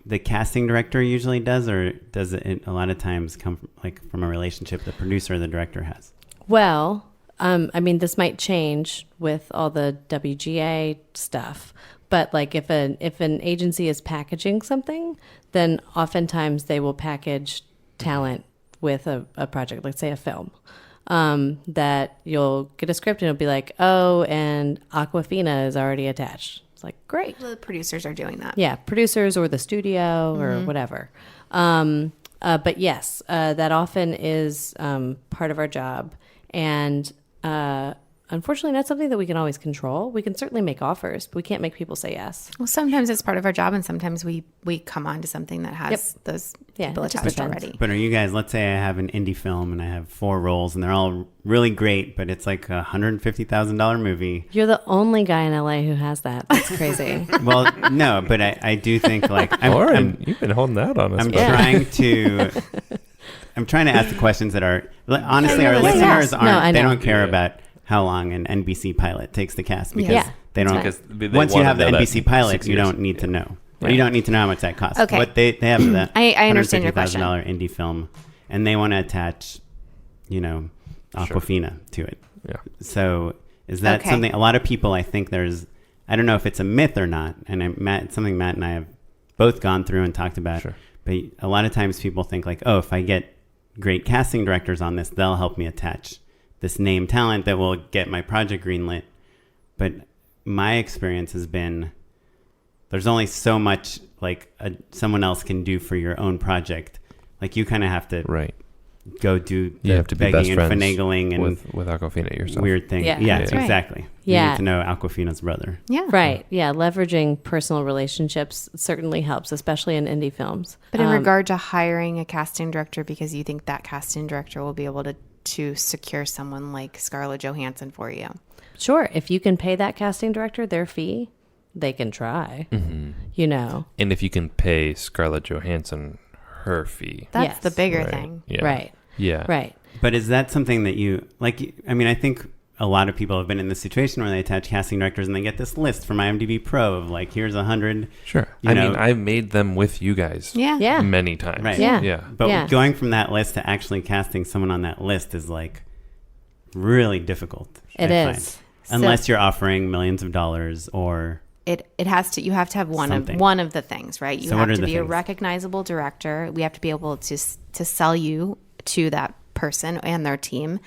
the casting director usually does, or does it a lot of times come from a relationship the producer or the director has? Well, I mean, this might change with all the WGA stuff, but like if an agency is packaging something, then oftentimes they will package talent with a project, let's say a film, that you'll get a script and it'll be like, oh, and Aquafina is already attached. It's like, great. The producers are doing that. Yeah, producers or the studio or whatever. But yes, that often is part of our job. And unfortunately, not something that we can always control. We can certainly make offers, but we can't make people say yes. Well, sometimes it's part of our job, and sometimes we come on to something that has those people it just attached depends. already. But are you guys, let's say I have an indie film and I have 4 roles and they're all really great, but it's like a $150,000 movie. You're the only guy in LA who has that. That's crazy. Well, no, but I do think like You've been holding out on us. I'm buddy. trying to ask the questions that are honestly our Yeah, listeners yeah. No, I they know. don't care Yeah. about how long an NBC pilot takes to cast because Yeah. they don't. Because they Once you wanna have the know that NBC pilot, 6 you years. don't need to know. Right. You don't need to know how much that costs. Okay. What they have that I understand your question. $150,000 indie film, and they want to attach, Aquafina to it. Yeah. So is that Okay. something? A lot of people, I think, I don't know if it's a myth or not, and it's something Matt and I have both gone through and talked about. Sure. But a lot of times people think like, oh, if I get great casting directors on this, they'll help me attach this name talent that will get my project greenlit. But my experience has been there's only so much like someone else can do for your own project. Like you kind of have to Right. go do the You have to be begging best and friends finagling and with Aquafina yourself. weird thing. Yeah. Yeah, That's right. exactly. Yeah. You need to know Aquafina's brother. Yeah. Right. Yeah. Leveraging personal relationships certainly helps, especially in indie films. But in regard to hiring a casting director because you think that casting director will be able to secure someone like Scarlett Johansson for you. Sure. If you can pay that casting director their fee, they can try, And if you can pay Scarlett Johansson her fee. That's Yes. the bigger Right. thing. Yeah. Right. Yeah. Right. But is that something that you like? I mean, I think a lot of people have been in this situation where they attach casting directors and they get this list from IMDb Pro of like, here's 100. Sure. You I know- mean, I've made them with you guys Yeah. Yeah. many times. Right. Yeah. Yeah. But Yeah. going from that list to actually casting someone on that list is like really difficult. It I is. find. Unless you're offering millions of dollars or It has to, you have to have Something. one of the things, right? You So what have are to the be a things? recognizable director. We have to be able to sell you to that person and their team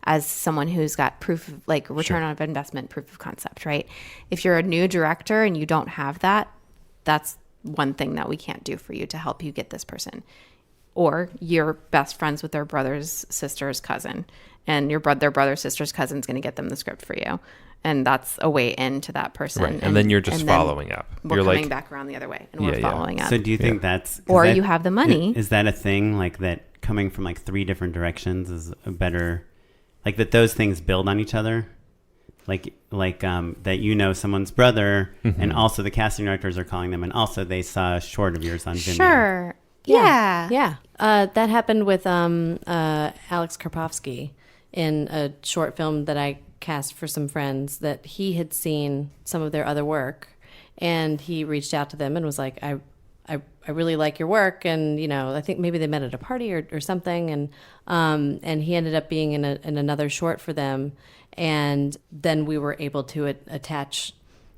as someone who's got proof of like return on investment, proof of concept, right? If you're a new director and you don't have that, that's one thing that we can't do for you to help you get this person. Or you're best friends with their brother's sister's cousin, and their brother's sister's cousin's going to get them the script for you, and that's a way into that person. Right. And then you're just and then following up. We're You're coming like, back around the other way, and Yeah, we're yeah. following up. so do you think that's 'cause Or that- you have the money. Is that a thing like that coming from like 3 different directions is a better like that those things build on each other? Like that someone's brother and also the casting directors are calling them and also they saw a short of yours on Vimeo. Sure. Yeah. That happened with Alex Karpovsky in a short film that I cast for some friends, that he had seen some of their other work, and he reached out to them and was like, I really like your work, and I think maybe they met at a party or something, and he ended up being in another short for them, and then we were able to attach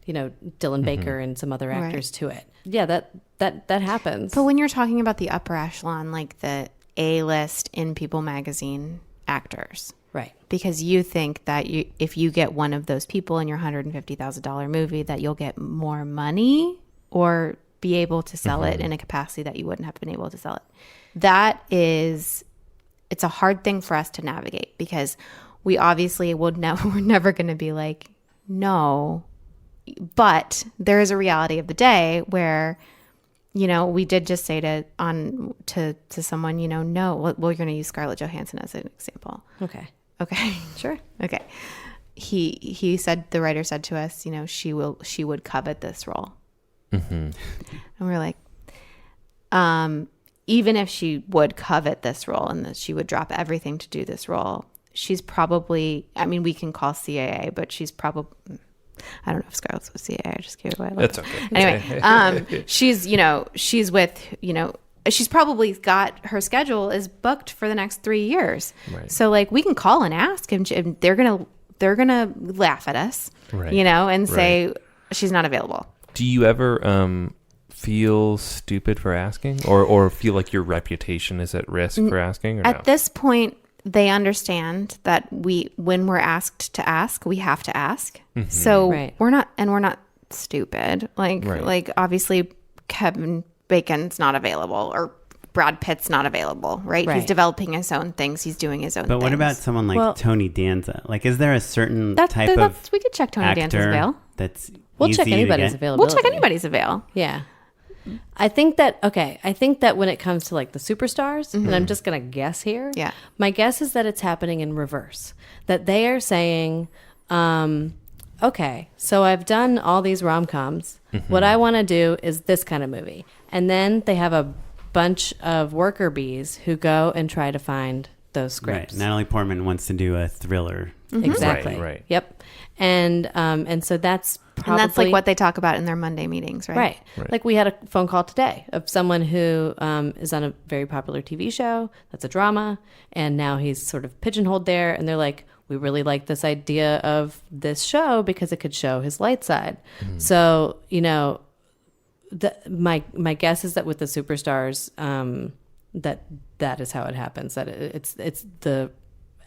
Dylan Baker and some other actors to it. Yeah, that happens. But when you're talking about the upper echelon, like the A-list in People magazine actors, right? Because you think that if you get one of those people in your $150,000 movie, that you'll get more money or be able to sell it in a capacity that you wouldn't have been able to sell it. It's a hard thing for us to navigate, because we obviously we're never going to be like, no. But there is a reality of the day where, we did just say to someone, no, we're going to use Scarlett Johansson as an example. Okay. Sure. Okay. The writer said to us, she would covet this role. And we're like, even if she would covet this role and that she would drop everything to do this role, she's probably, we can call CAA, but she's probably, I don't know if Scarlett's with CAA. I just gave it away. That's okay. Anyway, she's with, she's probably got, her schedule is booked for the next 3 years. Right. So like we can call and ask, and they're going to laugh at us, right. And say she's not available. Do you ever feel stupid for asking, or feel like your reputation is at risk for asking? Or at this point, they understand that when we're asked to ask, we have to ask. So we're not stupid. Like obviously Kevin Bacon's not available, or Brad Pitt's not available, right? He's developing his own things. He's doing his own things. But what about someone like Tony Danza? Like, is there a certain type of we could check Tony Danza's avail. That's We'll easy check anybody's to get? availability. We'll check anybody's avail. Yeah. I think that when it comes to like the superstars, and I'm just going to guess here. Yeah. My guess is that it's happening in reverse. That they are saying, okay, so I've done all these rom-coms. What I want to do is this kind of movie. And then they have a bunch of worker bees who go and try to find those scripts. Right. Natalie Portman wants to do a thriller. Exactly. Right. Yep. And so that's probably... And that's like what they talk about in their Monday meetings, right? Right. Like we had a phone call today of someone who is on a very popular TV show that's a drama, and now he's sort of pigeonholed there, and they're like, we really like this idea of this show because it could show his light side. So, my guess is that with the superstars, that is how it happens. That it's the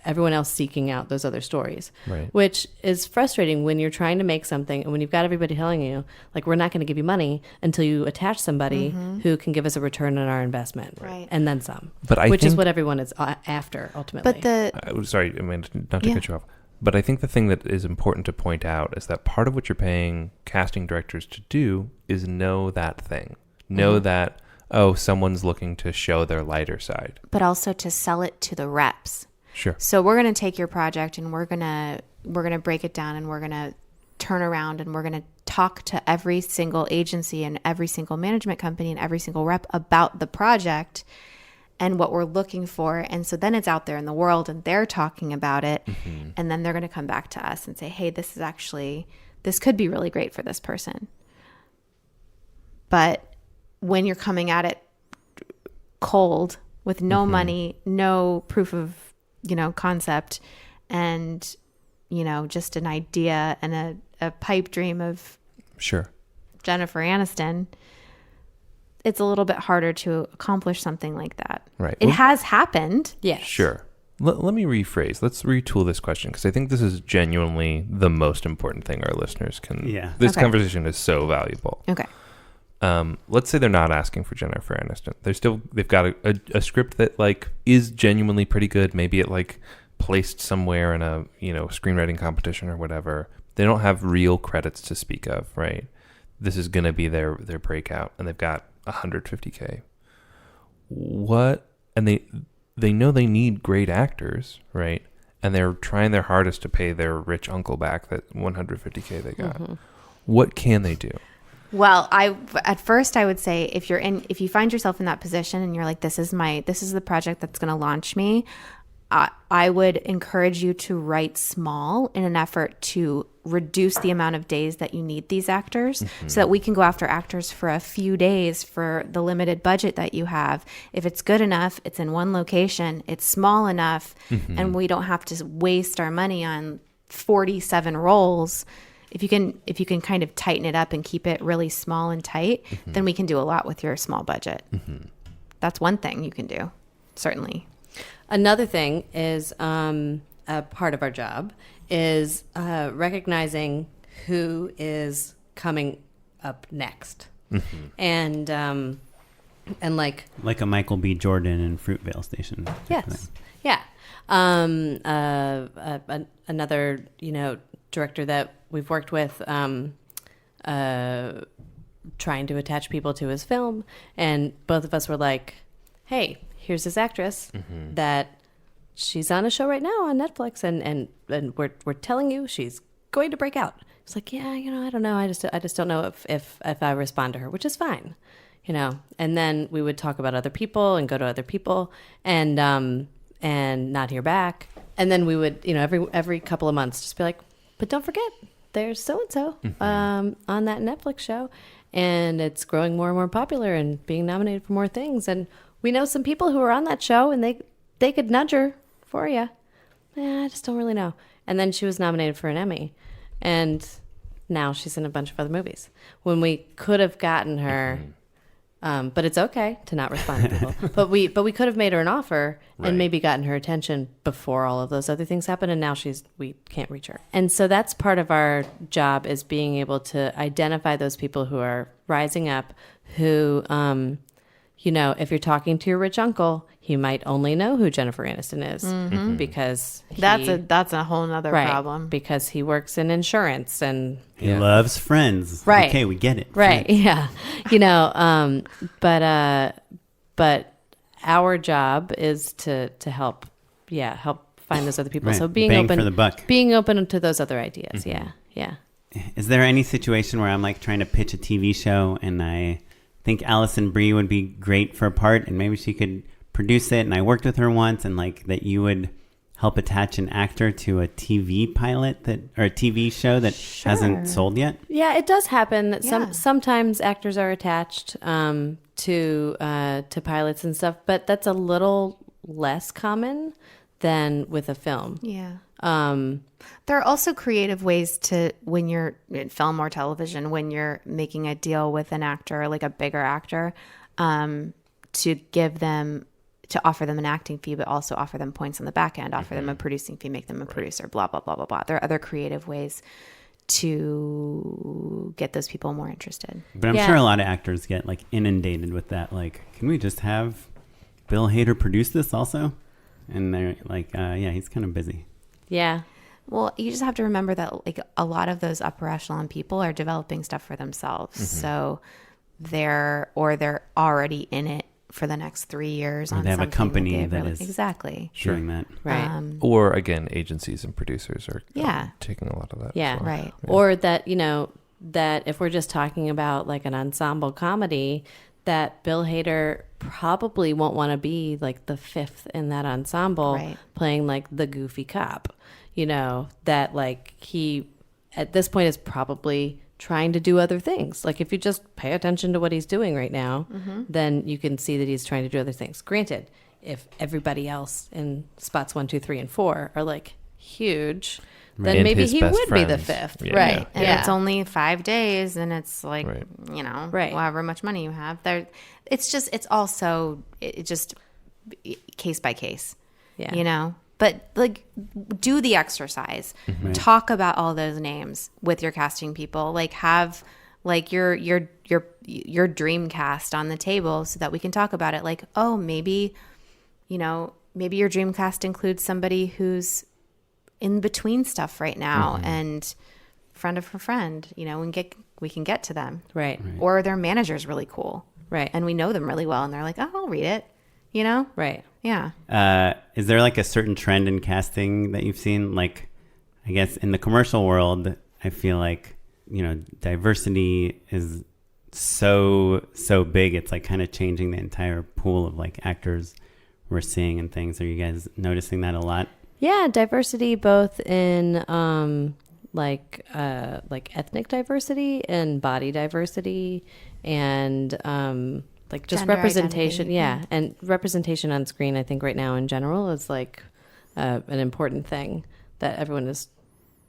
everyone else seeking out those other stories, right? Which is frustrating when you're trying to make something and when you've got everybody telling you, like, we're not going to give you money until you attach somebody who can give us a return on our investment, right? And then some. But which is what everyone is after ultimately. But sorry, Amanda, not to cut you off. But I think the thing that is important to point out is that part of what you're paying casting directors to do is know that thing. Know that, someone's looking to show their lighter side. But also to sell it to the reps. Sure. So we're going to take your project and we're going to break it down, and we're going to turn around and we're going to talk to every single agency and every single management company and every single rep about the project and what we're looking for. And so then it's out there in the world and they're talking about it. And then they're going to come back to us and say, hey, this could be really great for this person. But when you're coming at it cold with no money, no proof of, concept, and, just an idea and a pipe dream of Jennifer Aniston, it's a little bit harder to accomplish something like that. Right. It has happened. Yes. Sure. Let me rephrase. Let's retool this question, because I think this is genuinely the most important thing our listeners can... Yeah. This conversation is so valuable. Okay. Let's say they're not asking for Jennifer Aniston. They've got a script that like is genuinely pretty good. Maybe it like placed somewhere in a screenwriting competition or whatever. They don't have real credits to speak of, right? This is going to be their breakout, and they've got $150K. And they know they need great actors, right? And they're trying their hardest to pay their rich uncle back that $150K they got. What can they do? Well, at first I would say if you find yourself in that position and you're like, this is the project that's going to launch me, I would encourage you to write small in an effort to reduce the amount of days that you need these actors so that we can go after actors for a few days for the limited budget that you have. If it's good enough, it's in one location, it's small enough, and we don't have to waste our money on 47 roles. If you can kind of tighten it up and keep it really small and tight, then we can do a lot with your small budget. That's one thing you can do, certainly. Another thing is a part of our job is recognizing who is coming up next, and like a Michael B. Jordan in Fruitvale Station. Yes, yeah. Another director that we've worked with, trying to attach people to his film, and both of us were like, "Hey, here's this actress that she's on a show right now on Netflix, and we're telling you she's going to break out." It's like, yeah, I don't know. I just don't know if I respond to her, which is fine, And then we would talk about other people and go to other people and not hear back. And then we would, every couple of months just be like, but don't forget, there's so-and-so on that Netflix show, and it's growing more and more popular and being nominated for more things. And we know some people who are on that show, and they could nudge her for you. I just don't really know. And then she was nominated for an Emmy, and now she's in a bunch of other movies. When we could have gotten her, but it's okay to not respond to people. but we could have made her an offer and maybe gotten her attention before all of those other things happened, and now we can't reach her. And so that's part of our job, is being able to identify those people who are rising up, who if you're talking to your rich uncle, he might only know who Jennifer Aniston is because that's a whole nother problem. Because he works in insurance and he loves Friends. Right. Okay, we get it. Right. Friends. Yeah. But our job is to help find those other people. Right. So being Bang open for the buck. being open to those other ideas. Yeah. Is there any situation where I'm like trying to pitch a TV show and I think Alison Brie would be great for a part, and maybe she could produce it, and I worked with her once, and like that you would help attach an actor to a TV pilot or a TV show that hasn't sold yet? Yeah, it does happen that sometimes actors are attached to pilots and stuff, but that's a little less common than with a film. Yeah. There are also creative ways to, when you're in film or television, when you're making a deal with an actor, like a bigger actor, to offer them an acting fee, but also offer them points on the back end, offer them a producing fee, make them a producer, blah, blah, blah, blah, blah. There are other creative ways to get those people more interested. But I'm sure a lot of actors get like inundated with that. Like, can we just have Bill Hader produce this also? And they're like, he's kind of busy. Yeah. Well, you just have to remember that like a lot of those upper echelon people are developing stuff for themselves. So they're already in it for the next 3 years. Or they have a company that is exactly doing that. Right. Or again, agencies and producers are taking a lot of that. Yeah. As well. Right. Yeah. Or that if we're just talking about like an ensemble comedy, that Bill Hader probably won't want to be like the fifth in that ensemble playing like the goofy cop, that like he at this point is probably trying to do other things. Like if you just pay attention to what he's doing right now, then you can see that he's trying to do other things. Granted, if everybody else in spots 1, 2, 3, and 4 are like huge, then And maybe his he best would be the friends. fifth. Yeah. Right. And Yeah. it's only 5 days, and it's like, Right. however much money you have there. It's just case by case, but like do the exercise, talk about all those names with your casting people, like have like your dream cast on the table so that we can talk about it. Like, oh, maybe your dream cast includes somebody who's in between stuff right now and friend of a friend, and we can get to them. Right. Or their manager's really cool. Right. And we know them really well, and they're like, oh, I'll read it. Right. Yeah. Is there like a certain trend in casting that you've seen? Like, I guess in the commercial world, I feel like, diversity is so big, it's like kind of changing the entire pool of like actors we're seeing and things. Are you guys noticing that a lot? Yeah, diversity both in like ethnic diversity and body diversity and like just Gender representation. identity. Yeah, and representation on screen. I think right now in general is like an important thing that everyone is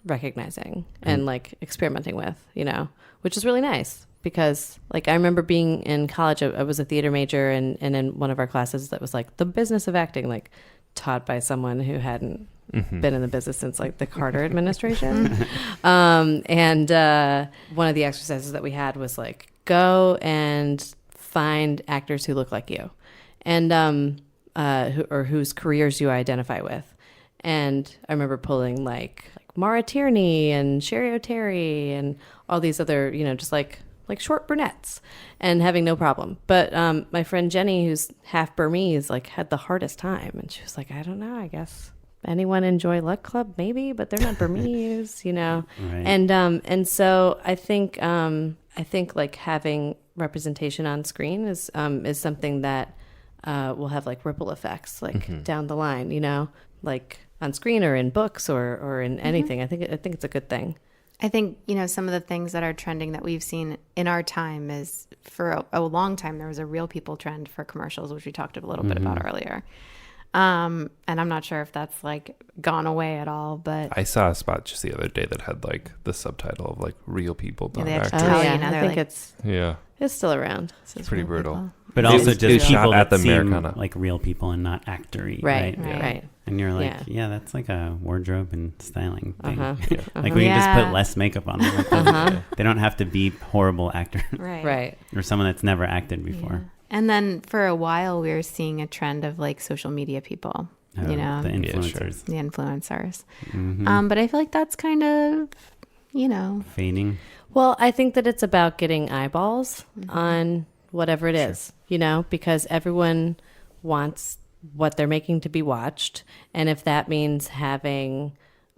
recognizing and like experimenting with, you know, which is really nice because like I remember being in college, I was a theater major and in one of our classes that was like the business of acting, like taught by someone who hadn't been in the business since like the Carter administration. And one of the exercises that we had was like, go and find actors who look like you and whose careers you identify with. And I remember pulling like Mara Tierney and Sherry O'Terry and all these other, you know, just like short brunettes and having no problem. But my friend Jenny, who's half Burmese, like had the hardest time. And she was like, I don't know, I guess anyone enjoy Luck Club maybe, but they're not Burmese, you know? Right. And so I think like having representation on screen is something that will have like ripple effects like down the line, you know, like on screen or in books or in anything. I think it's a good thing. I think, you know, some of the things that are trending that we've seen in our time is for a long time, there was a real people trend for commercials, which we talked a little bit about earlier. And I'm not sure if that's like gone away at all, but I saw a spot just the other day that had like the subtitle of like real people, not they have to actors. tell yeah, you know, I they're think like, it's still around. this is pretty real brutal. people. But It also was just shot people at that the seem Americana. like real people and not actory, Right. right? Right. And you're like, Yeah. yeah, that's like a wardrobe and styling thing. Uh-huh. Like we can just Yeah. put less makeup on them. Like they don't have to be horrible actors Right. Right. or someone that's never acted before. Yeah. And then for a while, we were seeing a trend of like social media people, you know, The Yeah, sure. influencers. the influencers. Mhm. But I feel like that's kind of, you know, Fading. Well, I think that it's about getting eyeballs on whatever it is, you know, because everyone wants what they're making to be watched. And if that means having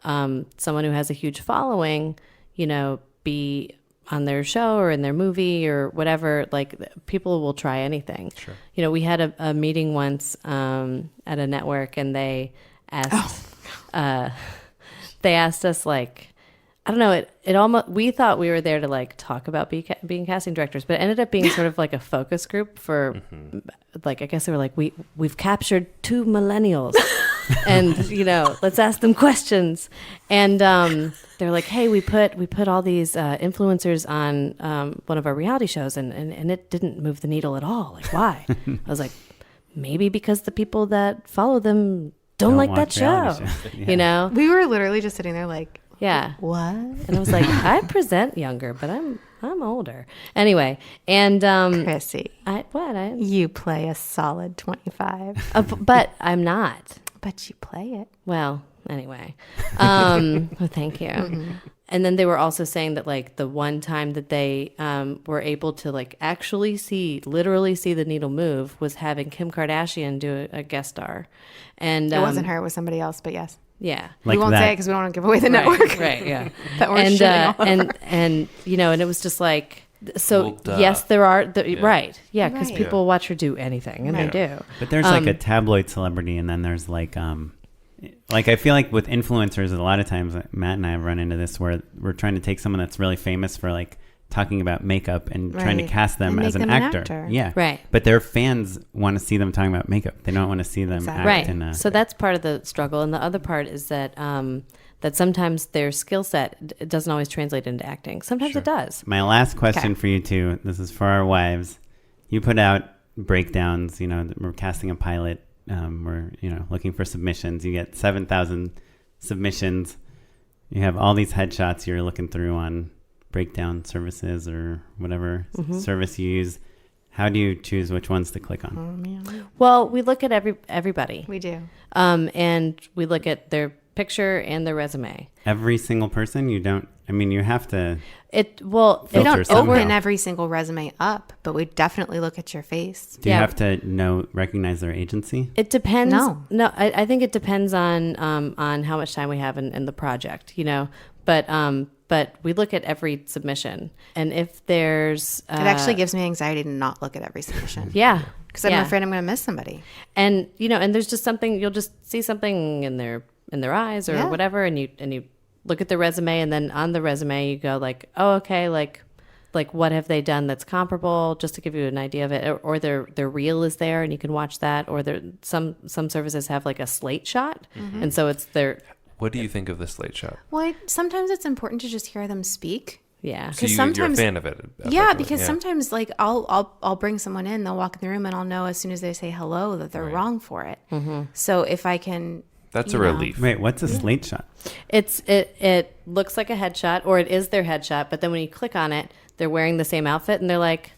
someone who has a huge following, you know, be on their show or in their movie or whatever, like people will try anything. Sure. You know, we had a meeting once at a network and they asked, they asked us like, I don't know, it almost, we thought we were there to like talk about being casting directors, but it ended up being sort of like a focus group for like, I guess they were like, we've captured 2 millennials and, you know, let's ask them questions. And they're like, hey, we put all these influencers on one of our reality shows and it didn't move the needle at all. Like, why? I was like, maybe because the people that follow them don't like that watch show, reality shows. Yeah. you know? we were literally just sitting there like, Yeah. what? And I was like, I present younger, but I'm older. Anyway, and Chrissy, I you play a solid 25, but I'm not. but you play it. Well, anyway. Well, thank you. And then they were also saying that like the one time that they were able to like actually literally see the needle move was having Kim Kardashian do a guest star. And It wasn't her, it was somebody else, but yes. Yeah. Like we won't that. say it because we don't want to give away the network. Right, yeah. that we're and shitting all over. and you know, and it was just like, so Well, duh. yes, there are Yeah. right, yeah, because Right. people watch her do anything, and they do. But there's like a tabloid celebrity, and then there's like I feel like with influencers, a lot of times Matt and I have run into this where we're trying to take someone that's really famous for like talking about makeup and trying to Right. cast them And as make an them an actor. actor. Yeah, Right. But their fans want to see them talking about makeup. They don't want to see them Exactly. act Right. in a. So that's part of the struggle, and the other part is that that sometimes their skill set it doesn't always translate into acting. Sometimes it does. My last question Okay. for you two. This is for our wives. You put out breakdowns. You know, we're casting a pilot. We're looking for submissions. You get 7,000 submissions. You have all these headshots you're looking through on breakdown services or whatever service you use. How do you choose which ones to click on? Well, we look at everybody, We do. and we look at their picture and their resume. Every single person? You don't. I mean, you have to. We Filter don't somehow. open every single resume up, but we definitely look at your face. Do you Yeah. have to recognize their agency? It depends. No. I think it depends on how much time we have in the project, you know. But but we look at every submission. And if there's... It actually gives me anxiety to not look at every submission. Yeah. Because I'm afraid I'm going to miss somebody. And, and there's just something, you'll just see something in their eyes or whatever. And you look at the resume, and then on the resume you go like, oh, okay, like what have they done that's comparable, just to give you an idea of it, or their reel is there and you can watch that, or some services have like a slate shot, and so it's their... What do you think of the slate shot? Well, sometimes it's important to just hear them speak. Yeah. So you're a fan of it? Yeah, because sometimes like I'll bring someone in, they'll walk in the room, and I'll know as soon as they say hello that they're wrong for it. So if I can... That's a relief. Wait, what's a slate shot? It looks like a headshot, or it is their headshot, but then when you click on it, they're wearing the same outfit, and they're like,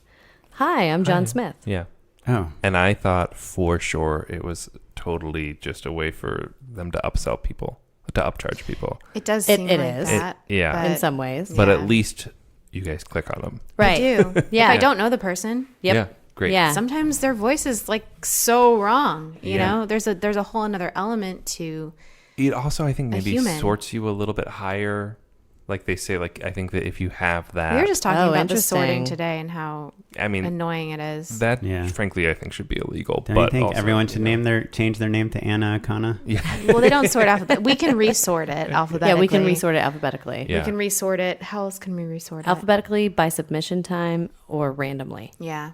hi, I'm John Smith. Yeah. Oh. And I thought for sure it was totally just a way for them to upsell people, to upcharge people. It does seem it like is. that. In some ways. But at least you guys click on them. Right. I do. Yeah. If I don't know the person. Yep. Yeah. Great. Yeah. Sometimes their voice is like so wrong. You know, there's a whole another element to... It also, I think, maybe human. sorts you a little bit higher. Like they say, like I think that if you have that... We were just talking about the sorting interesting. today and how annoying it is. That, frankly, I think should be illegal. Don't but you think also, everyone should change their name to Anna Akana? Yeah. Well, they don't sort alphabetically. We can resort it alphabetically. Yeah, we can resort it alphabetically. Yeah. We can resort it. How else can we resort it? Alphabetically, by submission time, or randomly. Yeah.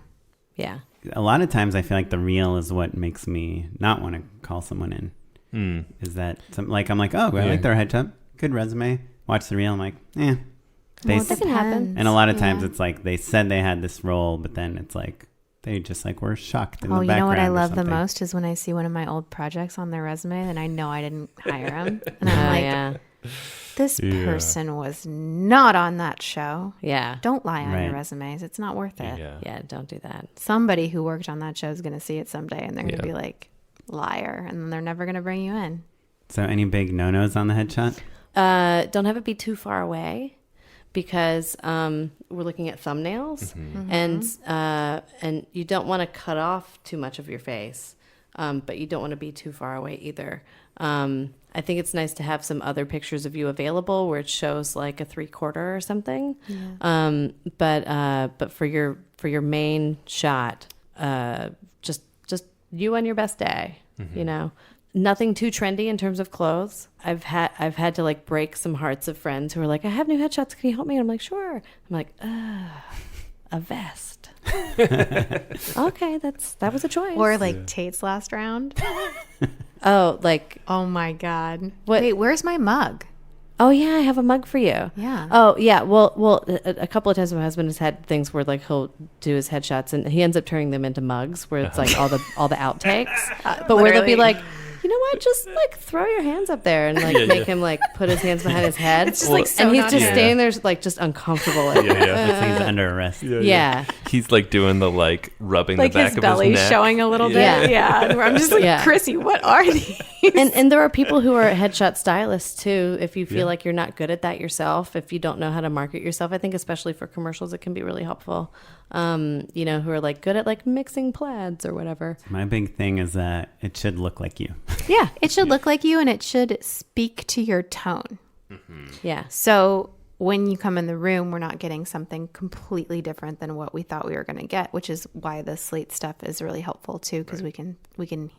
Yeah. A lot of times I feel like the reel is what makes me not want to call someone in. Is that I'm like, oh, I like their headshot. Good resume. Watch the reel. I'm like, Well, that can happen. And a lot of times it's like they said they had this role, but then it's like they just like were shocked in the background. You know what I or love the something. most is when I see one of my old projects on their resume and I know I didn't hire them. And I'm like, this person was not on that show. Yeah. Don't lie on your resumes. It's not worth it. Yeah, don't do that. Somebody who worked on that show is going to see it someday and they're going to be like, liar. And then they're never going to bring you in. So any big no-nos on the headshot? Don't have it be too far away, because we're looking at thumbnails, and you don't want to cut off too much of your face, but you don't want to be too far away either. I think it's nice to have some other pictures of you available where it shows like a 3/4 or something. Yeah. But for your main shot, just you on your best day, Nothing too trendy in terms of clothes. I've had to like break some hearts of friends who are like, I have new headshots. Can you help me? And I'm like, sure. I'm like, a vest. Okay, that was a choice. Or like Tate's last round. Oh my God. What? Wait, where's my mug? Oh yeah, I have a mug for you. Yeah. Oh yeah. Well, a couple of times my husband has had things where like he'll do his headshots and he ends up turning them into mugs where it's like all the outtakes, but where they'll be like, you know what? Just like throw your hands up there and like make him like put his hands behind his head. It's just like so and he's not just good. standing there like just uncomfortable. Like, He's under arrest. yeah. He's like doing the like rubbing Like the back his of belly his neck. showing a little Yeah. bit. Yeah. Where I'm just like, Yeah. Chrissy, what are these? And there are people who are headshot stylists too. If you feel like you're not good at that yourself, if you don't know how to market yourself, I think especially for commercials, it can be really helpful. Who are like good at like mixing plaids or whatever. My big thing is that it should look like you. Yeah. It should look like you and it should speak to your tone. Yeah. So when you come in the room, we're not getting something completely different than what we thought we were going to get, which is why the slate stuff is really helpful too, because we can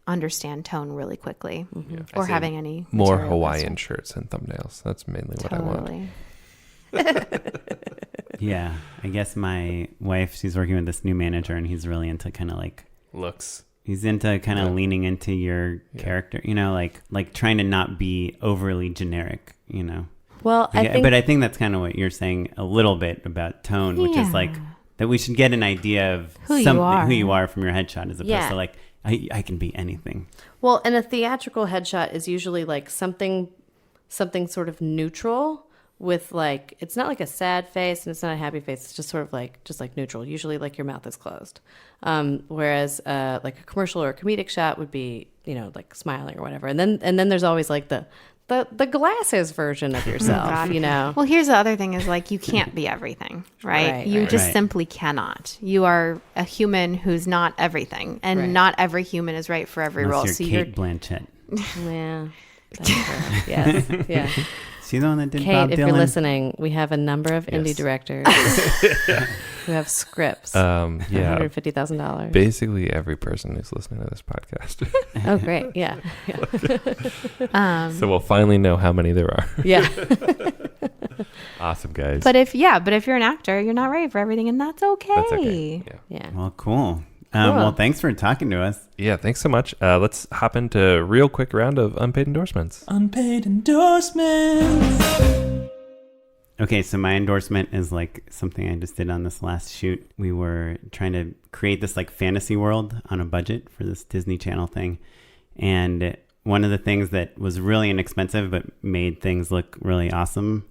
understand tone really quickly, or having any more material Hawaiian question. shirts and thumbnails. That's mainly what I want. Totally. Yeah. I guess my wife, she's working with this new manager and he's really into kind of like Looks. he's into kind of leaning into your character, like trying to not be overly generic, Well, But I think that's kind of what you're saying a little bit about tone, which is like that we should get an idea of who you are from your headshot as opposed to like, I can be anything. Well, and a theatrical headshot is usually like something sort of neutral with like, it's not like a sad face and it's not a happy face. It's just sort of like, neutral. Usually like your mouth is closed. Whereas like a commercial or a comedic shot would be, like smiling or whatever. And then there's always like the glasses version of yourself, Well, here's the other thing is like, you can't be everything, right? You just simply cannot. You are a human who's not everything, and not every human is right for every Unless role. you're So Kate Blanchett. Yeah. That's true. Yes. Yeah. She the one that did Kate, Bob if Dylan? you're listening, we have a number of indie Yes. directors who have scripts. Yeah. $150,000. Basically every person who's listening to this podcast. Oh, great. Yeah. So we'll finally know how many there are. Yeah. Awesome, guys. But if you're an actor, you're not ready for everything, and that's okay. That's okay. Yeah. Yeah. Well, cool. Cool. Well, thanks for talking to us. Yeah, thanks so much. Let's hop into a real quick round of unpaid endorsements. Unpaid endorsements. Okay, so my endorsement is like something I just did on this last shoot. We were trying to create this like fantasy world on a budget for this Disney Channel thing. And one of the things that was really inexpensive but made things look really awesome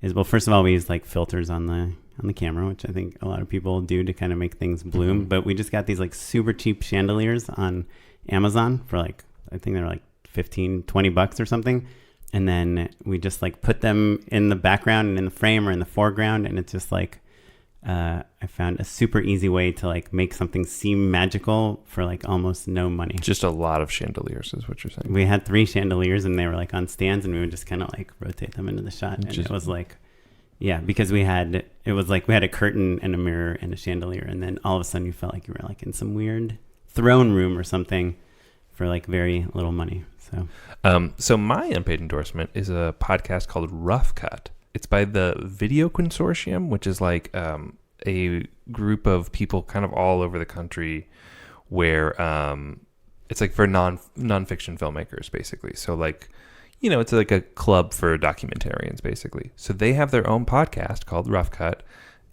is, well, first of all, we used like filters on the camera, which I think a lot of people do to kind of make things bloom. But we just got these like super cheap chandeliers on Amazon for like, I think they're like $15-20 or something. And then we just like put them in the background and in the frame or in the foreground. And it's just like, I found a super easy way to like make something seem magical for like almost no money. Just a lot of chandeliers is what you're saying. We had 3 chandeliers and they were like on stands, and we would just kind of like rotate them into the shot. And it was like, yeah, because we had a curtain and a mirror and a chandelier, and then all of a sudden you felt like you were like in some weird throne room or something for like very little money. So my unpaid endorsement is a podcast called Rough Cut. It's by the Video Consortium, which is like a group of people kind of all over the country where it's like for nonfiction filmmakers, basically. So like, you know, it's like a club for documentarians, basically. So they have their own podcast called Rough Cut.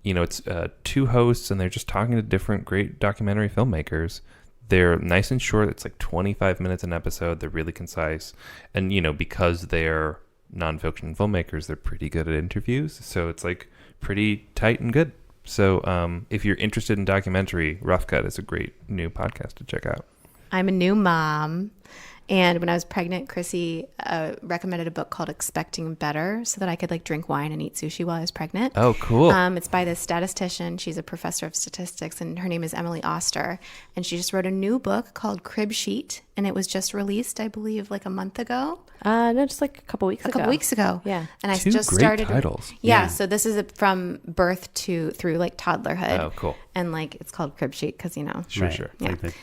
You know, it's 2 hosts, and they're just talking to different great documentary filmmakers. They're nice and short. It's like 25 minutes an episode. They're really concise. And, you know, because they're nonfiction filmmakers, they're pretty good at interviews. So it's like pretty tight and good. So if you're interested in documentary, Rough Cut is a great new podcast to check out. I'm a new mom. And when I was pregnant, Chrissy recommended a book called Expecting Better so that I could like drink wine and eat sushi while I was pregnant. Oh, cool. It's by this statistician. She's a professor of statistics, and her name is Emily Oster. And she just wrote a new book called Crib Sheet, and it was just released, I believe, like a month ago. No, just like a couple weeks ago. Yeah. And I 2 just great started. titles. Yeah. So this is from birth through like toddlerhood. Oh, cool. And like it's called Crib Sheet because, you know. Sure, sure. Yeah. Like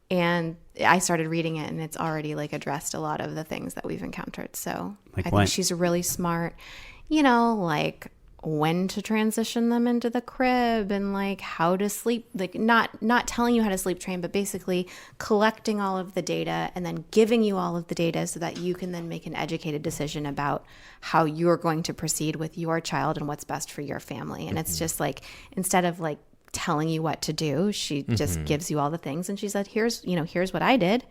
And I started reading it, and it's already like addressed a lot of the things that we've encountered. So Like I what? think she's really smart, you know, like when to transition them into the crib and like how to sleep, like not telling you how to sleep train, but basically collecting all of the data and then giving you all of the data so that you can then make an educated decision about how you're going to proceed with your child and what's best for your family. And it's just like, instead of like telling you what to do, she just gives you all the things, and she said, here's what I did,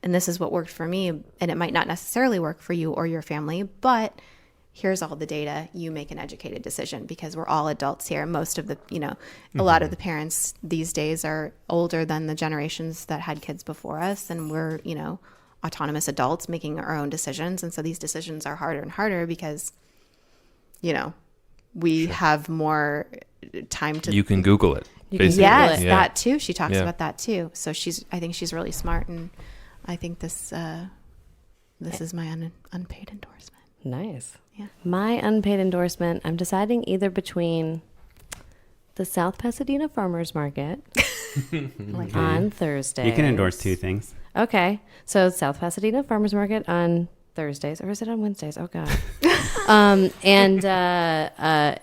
and this is what worked for me, and it might not necessarily work for you or your family, but here's all the data. You make an educated decision, because we're all adults here. Most of the, you know, a lot of the parents these days are older than the generations that had kids before us, and we're, you know, autonomous adults making our own decisions. And so these decisions are harder and harder because, you know, we have more time to. You can Google it. Basically. Yes, it. that too. She talks Yeah. about that too. So I think she's really smart, and I think this is my unpaid endorsement. Nice. Yeah. My unpaid endorsement, I'm deciding either between the South Pasadena Farmers Market on Thursday. You can endorse 2 things. Okay. So South Pasadena Farmers Market on Thursdays, or is it on Wednesdays? Oh God.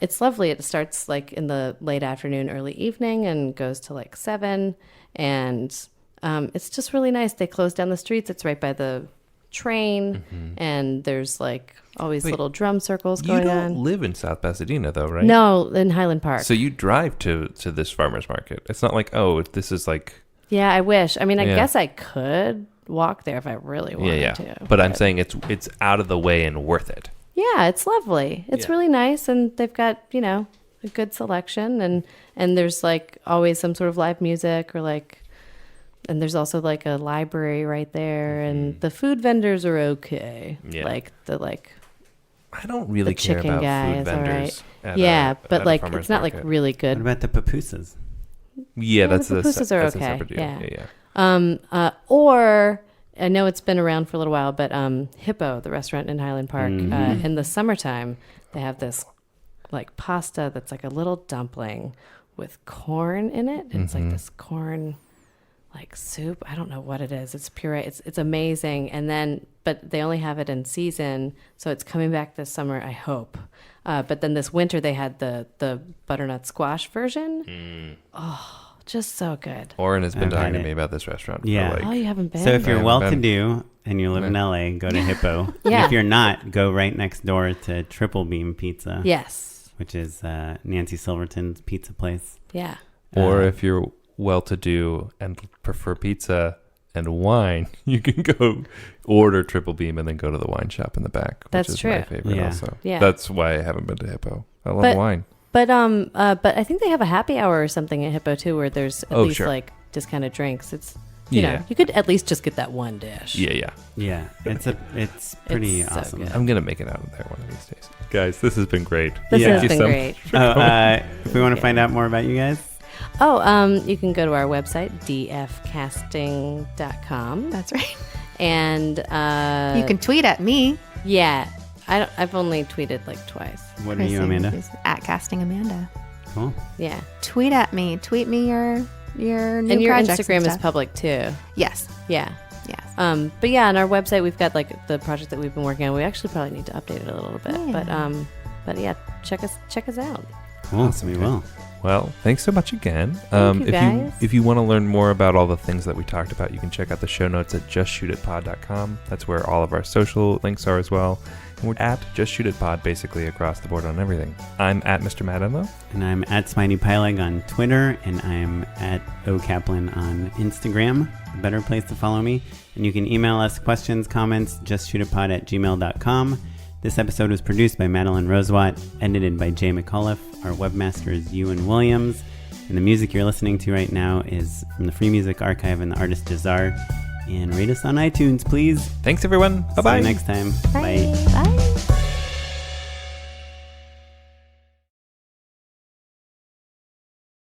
It's lovely. It starts like in the late afternoon, early evening, and goes to like 7. And it's just really nice. They close down the streets. It's right by the train, and there's like always little drum circles going You don't on. live in South Pasadena, though, right? No, in Highland Park. So you drive to this farmer's market. It's not like, oh, this is like... Yeah, I wish. I mean, I Yeah. guess I could walk there if I really wanted to. But I'm saying it's out of the way and worth it. Yeah, it's lovely. It's Yeah. really nice, and they've got, you know, a good selection, and there's like always some sort of live music, or like, and there's also like a library right there, and the food vendors are okay. Yeah. Like I don't really the care chicken about guy food is all vendors. right. At Yeah, a but like farmer's it's not like market. really What good. about the pupusas? Yeah, Yeah, that's the pupusas are that's okay. a separate deal. Yeah. Yeah. Or I know it's been around for a little while, but Hippo, the restaurant in Highland Park, in the summertime, they have this like pasta that's like a little dumpling with corn in it. It's like this corn like soup. I don't know what it is. It's puree. It's amazing. And then, but they only have it in season, so it's coming back this summer, I hope. But then this winter they had the butternut squash version. Oh, just so good. Oren has been talking to me about this restaurant. Yeah. For Oh, you haven't been? So if you're I well haven't to do and you live in LA, go to Hippo. Yeah. And if you're not, go right next door to Triple Beam Pizza. Yes. Which is Nancy Silverton's pizza place. Yeah. Or if you're well-to-do and prefer pizza and wine, you can go order Triple Beam and then go to the wine shop in the back. That's which is true. my favorite Yeah. also. Yeah. That's why I haven't been to Hippo. I love wine. But I think they have a happy hour or something at Hippo too, where there's at least sure. like discounted drinks. It's you Yeah. know, you could at least just get that one dish. Yeah. Yeah, it's pretty It's so awesome. good. I'm going to make it out of there one of these days. Guys, this has been great. This Yeah. has Thank you been so great. If we want to find out more about you guys, You can go to our website, dfcasting.com. That's right. And You can tweet at me. yeah, I've only tweeted like twice. what are Chrissy you, Amanda? is at Casting Amanda. Cool. Yeah. Tweet at me. Tweet me your new And your projects Instagram is stuff. public too. Yes. Yeah. Yes. But yeah, on our website we've got like the project that we've been working on. We actually probably need to update it a little bit. Yeah. But yeah, check us out. Cool. We will. Well, thanks so much again. Thank you, guys. If you want to learn more about all the things that we talked about, you can check out the show notes at justshootitpod.com. That's where all of our social links are as well. And we're at Just Shoot It Pod basically across the board on everything. I'm at Mr. Matt Enlow. And I'm at Smiley Pyleg on Twitter, and I'm at O Kaplan on Instagram. A better place to follow me. And you can email us questions, comments, justshootitpod@gmail.com. This episode was produced by Madeline Rosewatt, edited by Jay McAuliffe. Our webmaster is Ewan Williams. And the music you're listening to right now is from the Free Music Archive and the artist Jahzzar. And rate us on iTunes, please. Thanks, everyone. Bye-bye. See you next time. Bye. Bye.